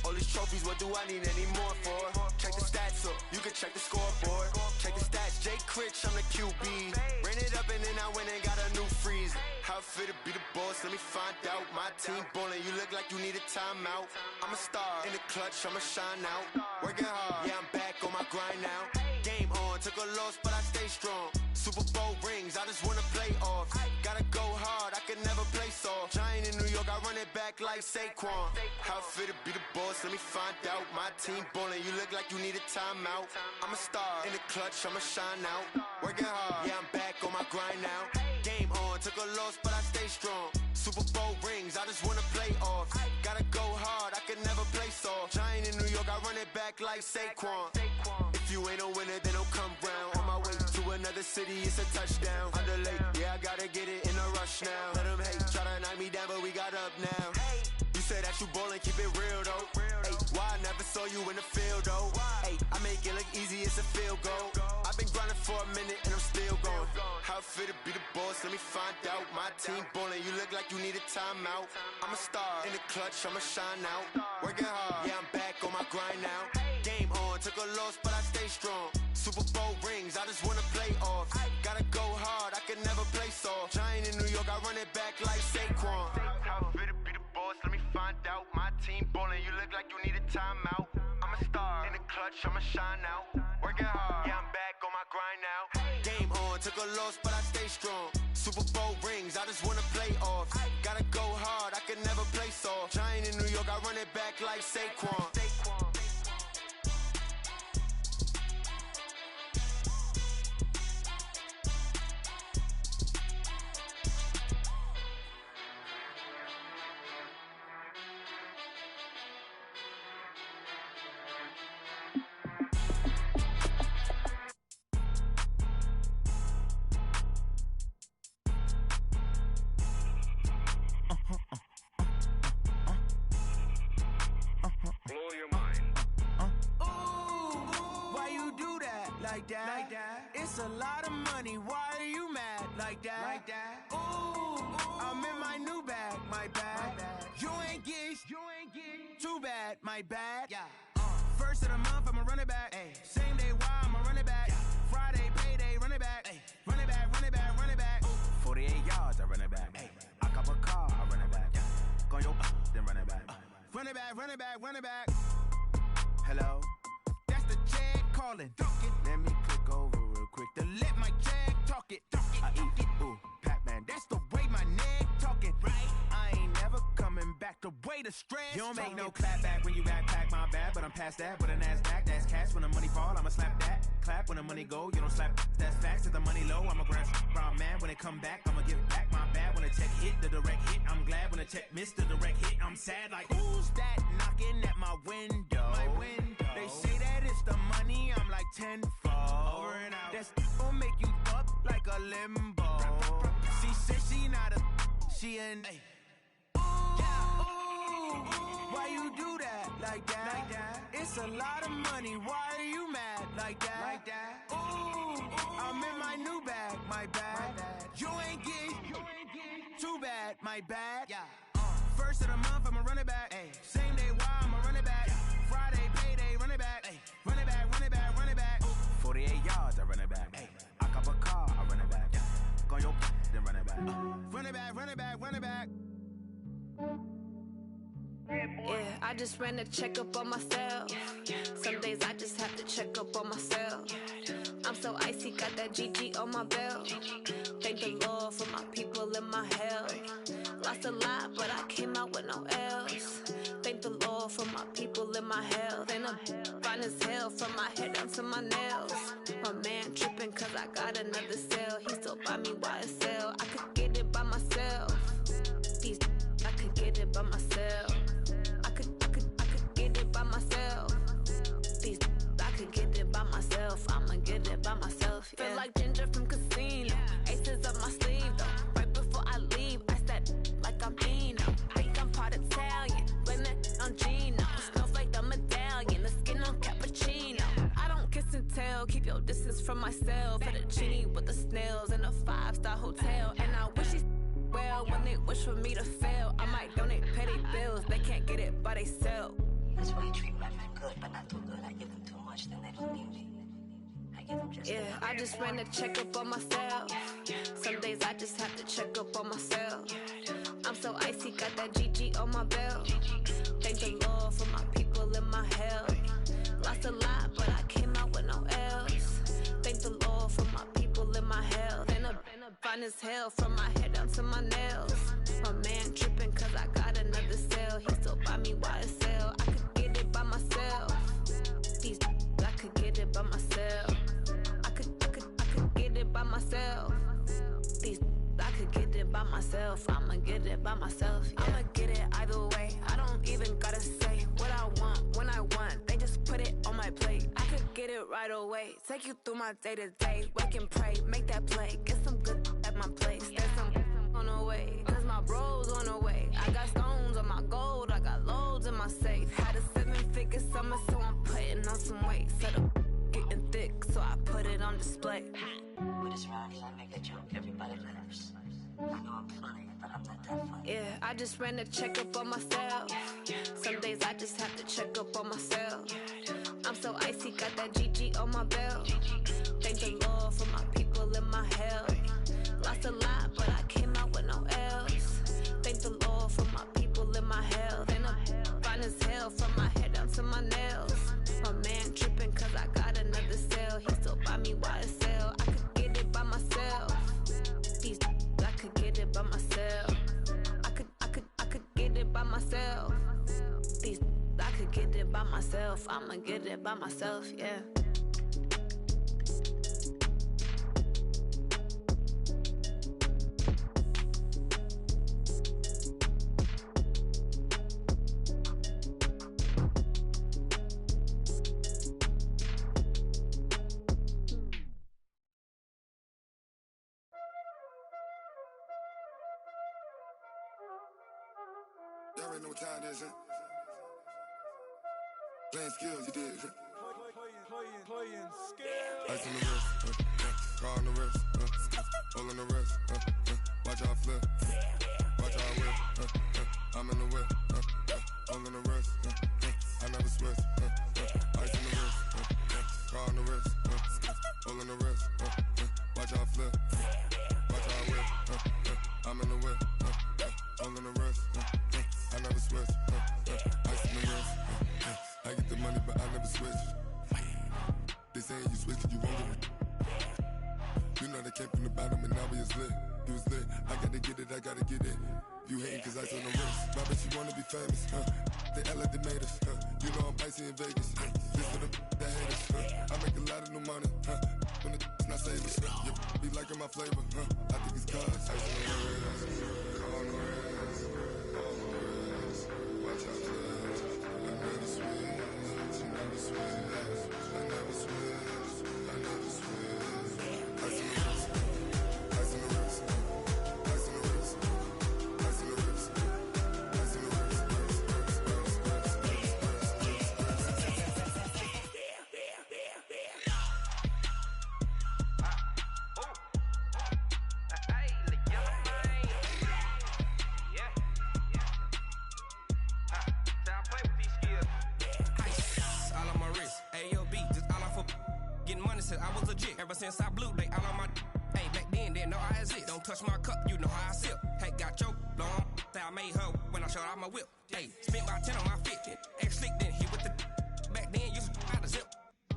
Speaker 12: All these trophies, what do I need any more for? Check the stats up, you can check the scoreboard. Check the stats, Jake Critch, I'm the QB. Ran it up and then I went and got a new freeze. How it fit to be the boss, let me find out. My team ballin', you look like you need a timeout. I'm a star in the clutch, I'ma shine out. Working hard, yeah, I'm back on my grind now. Game on, took a loss, but I stay strong. Super Bowl rings, I just wanna play off. Gotta go hard, I can never play soft. Giant in New York, I run it back like Saquon. How it fit to be the boss, let me find out. My team ballin', you look like you need a timeout. I'm a star in the clutch, I'ma shine out. Working hard, yeah, I'm back on my grind now. Game on, took a loss, but I stay strong. Super Bowl rings, I just wanna play off. Gotta go hard, I can never play soft. Giant in New York, I run it back like Saquon. If you ain't a winner, then don't come round. On my way to another city, it's a touchdown. Underlay, yeah, I gotta get it in a rush now. Let them hate, try to knock me down, but we got up now. You say that you ballin', keep it real though. Hey, why I never saw you in the field though? Hey, I make it look easy, it's a field goal. I've been grinding for a minute and I'm still going. How it fit to be the boss, let me find out. My team ballin', you look like you need a timeout. I'm a star in the clutch, I'ma shine out. Working hard, yeah, I'm back on my grind now. Game on, took a loss, but I stay strong. Super Bowl rings, I just wanna play off. Gotta go hard, I can never play soft. Giant in New York, I run it back like Saquon. How it fit to be the boss, let me find out. My team ballin', you look like you need a timeout. I'm a star in the clutch, I'ma shine out. Working hard, yeah, I'm back on my grind now. Game on, took a loss, but I stay strong. Super Bowl rings, I just wanna play off. Gotta go hard, I can never play soft. Giant in New York, I run it back like Saquon.
Speaker 17: Like that. It's a lot of money. Why are you mad like that? Ooh, I'm in my new bag, my bad. You ain't getting too bad, my bad. Yeah. First of the month, I'ma run it back. Ay. Same day, why I'ma run it back. Friday, payday, run it back. Ay. Run it back, run it back, run it back. 48 yards, I run it back. Ay. I cop a car, I run it back. Yeah. Go your then run it back. Run it back, run it back, run it back. Hello? That's the check calling. Let me click over real quick to let my check talk it. I eat it, ooh, Pac-Man. That's the way my neck talking. Right? I ain't never coming back the way the stress. You don't make no clap back when you backpack, my bad. But I'm past that, but a NASDAQ, that's cash. When the money fall, I'ma slap that. Clap when the money go, you don't slap. That's facts. If the money low, I'ma grab brown man. When it come back, I'ma give back my bad. When the check hit, the direct hit, I'm glad. When the check missed, the direct hit, I'm sad. Like, who's that knocking at my window? They say that it's the money, I'm like tenfold. Over and out. That's gon' make you up like a limbo. She said she not a, she an. Why you do that like that? It's a lot of money. Why are you mad like that? Ooh, I'm in my new bag, my bad. You ain't get too bad, my bad. First of the month, I'ma run it back. Same day, why I'ma run it back. Friday, payday, run it back. Run it back, run it back, run it back. 48 yards, I run it back. I cop a car, I run it back. Go on your then run it back. Run it back, run it back, run it back.
Speaker 18: Yeah, I just ran a checkup on myself. Some days I just have to check up on myself. I'm so icy, got that GG on my belt. Thank the Lord for my people and my health. Lost a lot, but I came out with no else. Thank the Lord for my people and my health. And I'm fine as hell from my head down to my nails. My man tripping cause I got another cell. He still buy me YSL. I could get it by myself. These I could get it by myself. I could get it by myself. These I could get it by myself. I'ma get it by myself. Yeah. Feel like Ginger from Casino. Aces up my sleeve though. Right before I leave, I said like I'm Dino. Think I'm part Italian. Blame it on Gino. Snowflake the medallion. The skin on cappuccino. I don't kiss and tell. Keep your distance from myself. At a genie with the snails in a 5-star hotel. And I wish he's well when they wish for me to fail. I might donate petty bills. They can't get it by themselves.
Speaker 19: That's why you treat my friend good, but not too good. I give them too much, then they don't need me. I give them just
Speaker 18: yeah, I just ran a checkup on myself. Some days I just have to check up on myself. I'm so icy, got that GG on my belt. Thank the Lord for my people and my health. Lost a lot, but I came out with no else. Thank the Lord for my people and my health. And I'm fine as hell from my head down to my nails. My man tripping cause I got another cell. He still buy me YSL. I could get it by myself. These I could get it by myself. I could get it by myself. These I could get it by myself. I'ma get it by myself. Yeah. I'ma get it either way. I don't even gotta say what I want when I want. They just put it on my plate. I could get it right away. Take you through my day to day. Wake and pray, make that play. Get some good at my place. There's some on the way. Cause my bros on the way. I got stones on my gold. I got loads in my safe. Had a 7-figure summer, so I'm putting on some weight. Set up getting thick, so I put it on display.
Speaker 19: With this round, I make a joke, everybody laughs. I know I'm funny, but I'm not that funny.
Speaker 18: Yeah, I just ran a checkup on myself. Some days I just have to check up on myself. I'm so icy, got that GG on my belt. Thank the Lord for my people and my health. Lost a lot, but I came out with no else. Thank the Lord for my people and my health. And I'm fine as hell from my head down to my nails. My man tripping cause I got another cell. He still buy me YSL. I could get it by myself. These I could get it by myself. I could get it by myself. These I could get it by myself. I'ma get it by myself, yeah.
Speaker 10: Y'all already know what time it is, huh? Playing skills, you did. Playing skills. Ice on the wrist, car on the wrist, hole in the wrist, watch out flip, watch out whip, I'm in the whip, hole in the wrist, I never switch, ice on the wrist, car on the wrist, hole in the wrist, watch out flip, watch out whip, I'm in the whip, hole in the wrist, I never switch, ice on the wrist, I get the money but I never switch. They saying you switch, you won't get it. You know they came from the bottom and now we is lit. You was lit, I gotta get it, I gotta get it. You hating cause ice on the wrist. My bitch, you wanna be famous, They act like they made us, You know I'm icy in Vegas, This for the that hate us, I make a lot of new money, When it's not savings, You be liking my flavor, I think it's cause ice on the wrist, on the wrist, on the wrist. Watch out, cuz I never switch, she never switch, I never switch, I never switch. Ice on the wrist, ice on the wrist, ice on the wrist, ice on the wrist, ice on the wrist.
Speaker 20: I was legit ever since I blew they all on my hey back then didn't know I exist. Don't touch my cup, you know how I sip. Hey, got your long I made her when I showed out my whip. Hey, spent about 10 on my fit. Ex-slick then hit with the back then used to out the zip.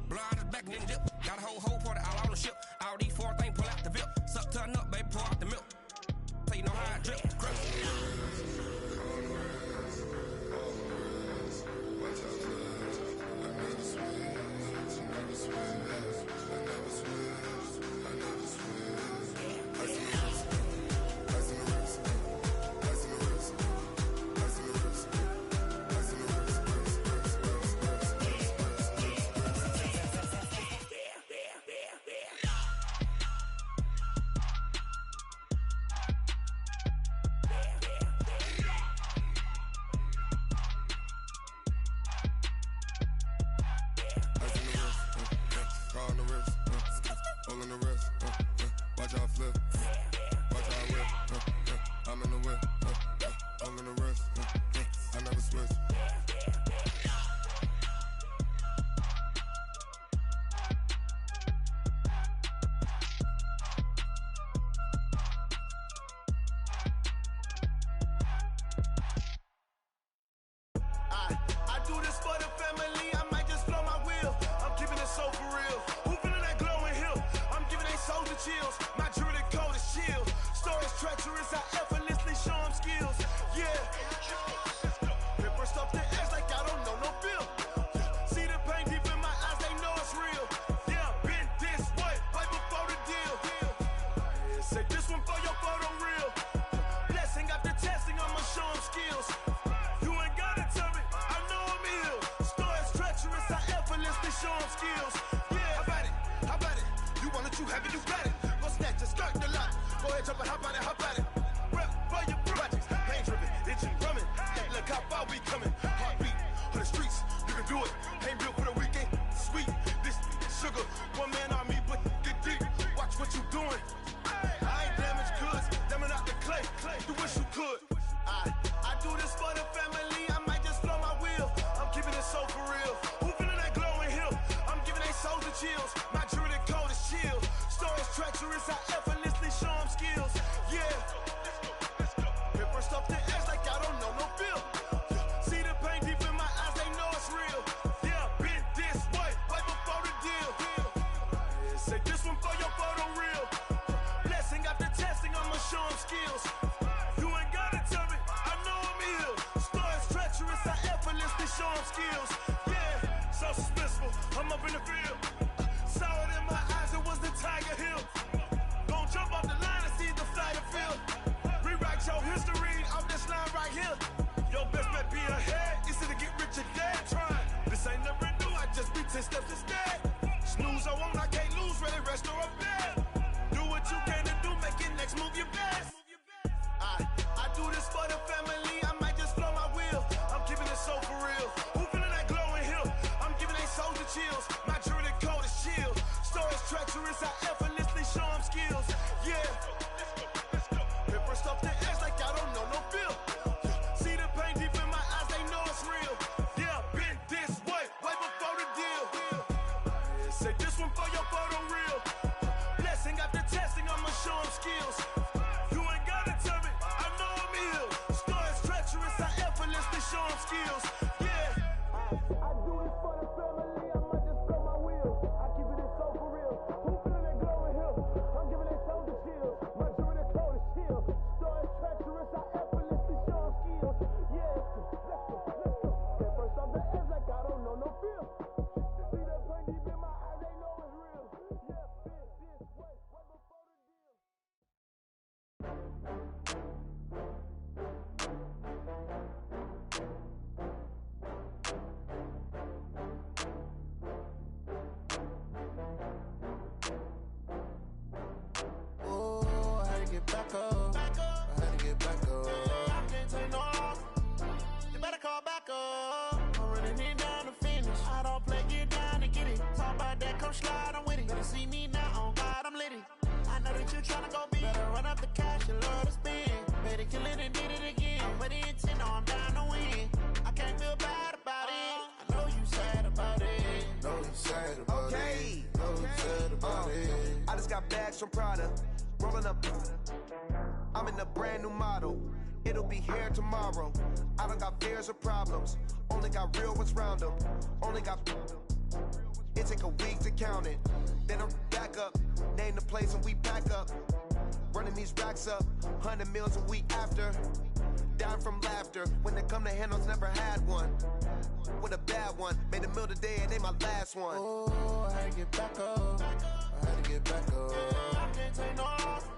Speaker 20: Blow out his back and then dip. Got a whole party all on the ship. All these four things pull out the VIP. Suck to a nut, baby, pour out the milk. So you know how I drip. Crush.
Speaker 3: Effortless
Speaker 17: come slide, I'm with it. Better see me now, on God, I'm lit it. I know that you tryna go big. Better run up the cash, you love to spend. Better kill it and did it again. But the intent, no, I'm down to win. I can't feel bad about it. I know you sad about it.
Speaker 8: Know you sad about it. Know you sad about it.
Speaker 21: I just got bags from Prada. Rolling up. I'm in a brand new model. It'll be here tomorrow. I don't got fears or problems. Only got real ones round them. Only got. It take a week to count it. Then I'm back up. Name the place and we pack up. Running these racks up. 100 meals a week after. Dying from laughter. When it come to handles, never had one. With a bad one. Made a meal today and they my last one.
Speaker 8: Oh, I had to get back up. I had to get back up.
Speaker 17: I can't take no off.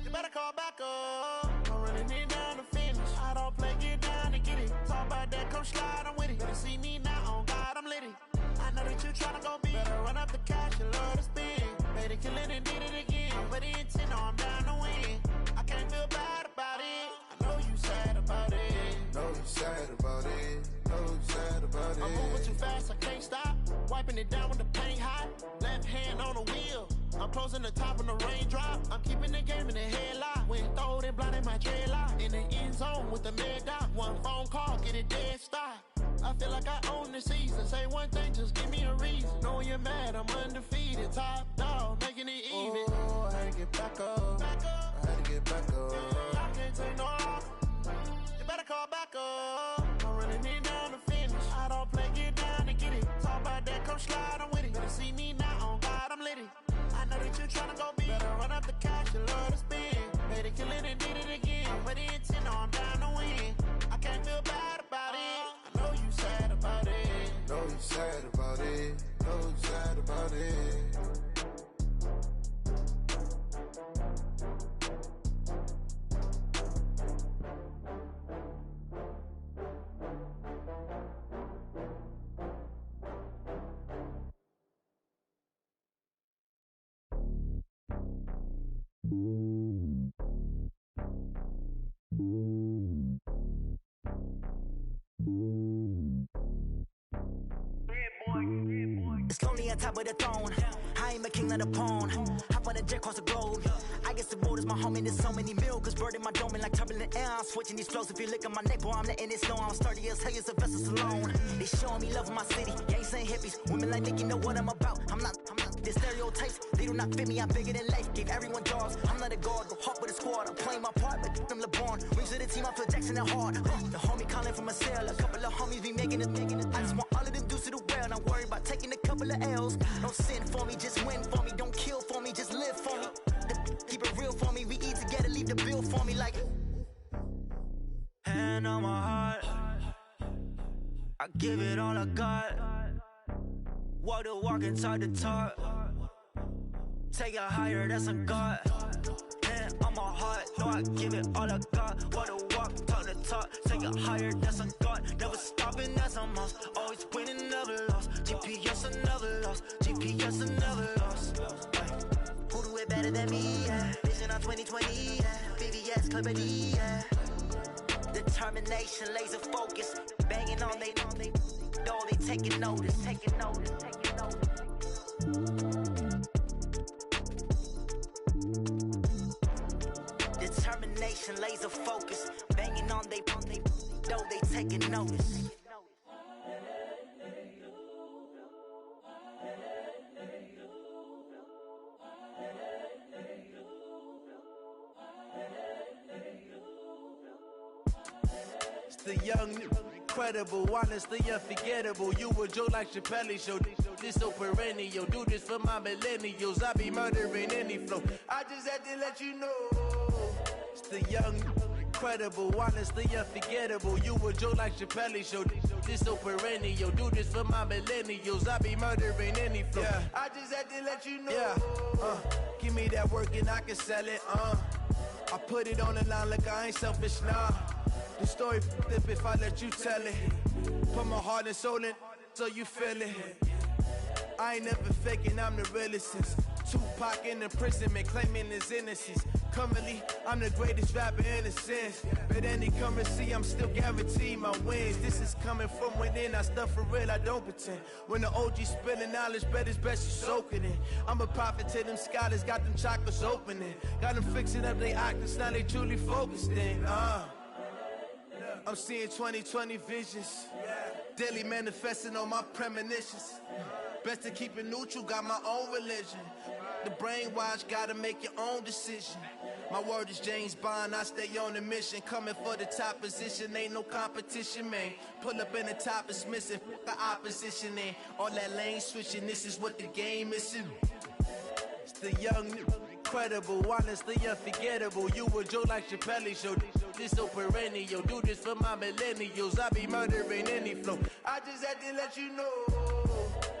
Speaker 17: You better call back up. I'm running it down to finish. I don't play, get down to get it. Talk about that, come slide, I'm with it. Better see me now, on God, I'm lit it. I know that you tryna go big. Better run up the cash, you love to spend. Better kill it and did it again. But the intent, no, I'm down to win. I can't feel bad about it. I know you sad about it.
Speaker 8: Know you sad about it. Know you sad about it.
Speaker 17: I'm moving too fast, I can't stop. Wiping it down with the paint hot. Left hand on the wheel. I'm closing the top on the raindrop. I'm keeping the game in the headlock. When throwed and blinded my dreadlock. In the end zone with the mad dot. One phone call, get it dead stop. I feel like I own the season. Say one thing, just give me a reason. Knowing you're mad, I'm undefeated. Top dog, making it even.
Speaker 8: Oh, I had to get back up. I had to get back up.
Speaker 17: I can't take no off. You better call back up. I'm running it down to finish. I don't play, get down to get it. Talk about that, come slide, I'm with it. Better see me now, on God, I'm lit it. I know that you tryna go big. Better run up the cash, you love to spend. Better kill it and did it again. But the intent, no, I'm down to win. I can't feel bad about it. I know you sad about it.
Speaker 8: Know you sad about it. Know you sad about it.
Speaker 22: It's lonely on top of the throne. I ain't a king of the pawn. Hop on a jet across the globe. I guess the road is my home and there's so many milkers. Bird in my dome and like turbulent air. I'm switching these flows. If you look at my neck, boy, I'm letting it slow. I'm sturdy as hell as a vessel alone. They showing me love in my city. Gangs ain't hippies. Women like think you know what I'm about. I'm not. The stereotypes, they do not fit me. I'm bigger than life. Gave everyone jobs. I'm not a guard. Go hard with a squad. I'm playing my part, but them LeBron. Rings to the team. I feel Jackson and hard. The homie calling from a cell. A couple of homies be making it. I just want all of them dudes to the well. Not worried about taking a couple of L's. Don't sin for me, just win for me. Don't kill for me, just live for me. Keep it real for me. We eat together, leave the bill for me like. Hand on my heart, I give it all I got. Walk the walk and talk the talk. Take it higher, that's a God. Hand on my heart, no, I give it all I got. Walk the walk, talk the talk. Take it higher, that's a God. Never stopping, that's a must. Always winning, never lost. GPS, I never lost. GPS, I never lost. Who do it better than me? Yeah. Vision on 2020. Yeah. VVS, Clarity. Yeah. Determination, laser focus. Banging on they door, they taking notice. Taking notice. Taking notice. Determination, laser focus. Banging on they door, they taking notice.
Speaker 17: The young, incredible, honestly unforgettable. You a Joe like Chappelle show. This so perennial. Do this for my millennials. I be murdering any flow. I just had to let you know. It's the young, incredible, honestly unforgettable. You a Joe like Chappelle show. This so perennial. Do this for my millennials. I be murdering any flow. Yeah. I just had to let you know. Yeah. Give me that work and I can sell it. I put it on the line like I ain't selfish, nah. The story flip if I let you tell it. Put my heart and soul in so you feel it. I ain't never faking, I'm the realest since
Speaker 21: Tupac in imprisonment, claiming his innocence. Currently, I'm the greatest rapper in a sense. But any currency, I'm still guaranteed my wins. This is coming from within, I stuff for real, I don't pretend. When the OG spilling knowledge, bet it's best you soak it in. I'm a prophet to them scholars, got them chakras opening. Got them fixing up they octaves, now they truly focused in. I'm seeing 2020 visions. Daily manifesting on my premonitions. Best to keep it neutral, got my own religion. The brainwash, gotta make your own decision. My word is James Bond, I stay on the mission. Coming for the top position, ain't no competition, man. Pull up in the top, it's missing, the opposition in. All that lane switching, this is what the game is in. It's the young, incredible, honestly unforgettable. You a Joe like Chappelle show. This so perennial, do this for my millennials. I be murdering any flow. I just had to let you know.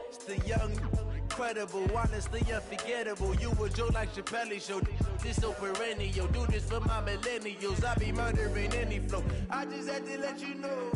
Speaker 21: It's the young, incredible, honestly unforgettable. You a Joe like Chappelle show. This so perennial, do this for my millennials. I be murdering any flow. I just had to let you know.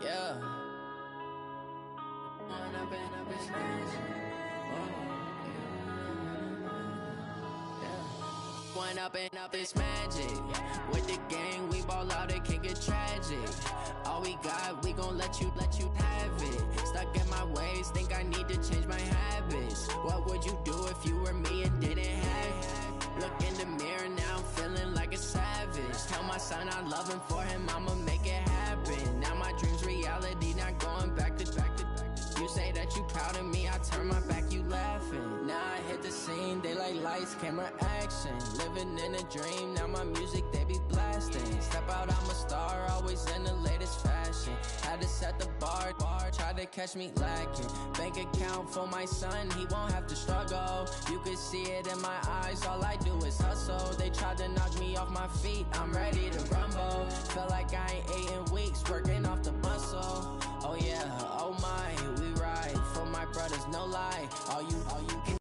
Speaker 2: Yeah. One up and up, it's magic. With the gang, we ball out, it can get tragic. All we got, we gon' let you have it. Stuck in my ways, think I need to change my habits. What would you do if you son, I love him for him, I'ma make it happen. Now my dream's reality, not going back to. You say that you proud of me, I turn my back, you laughing. Now I hit the scene, they like lights, camera, action. Living in a dream, now my music, they be blasting. Step out, I'm a star, always in the latest fashion. Had to set the bar, try to catch me lacking. Bank account for my son, he won't have to struggle. You can see it in my eyes, all I do is hustle. They tried to knock me off my feet, I'm ready to rumble. Feel like I ain't ate in weeks, working off the muscle. Oh yeah, oh my, we ride for my brothers, no lie. All you can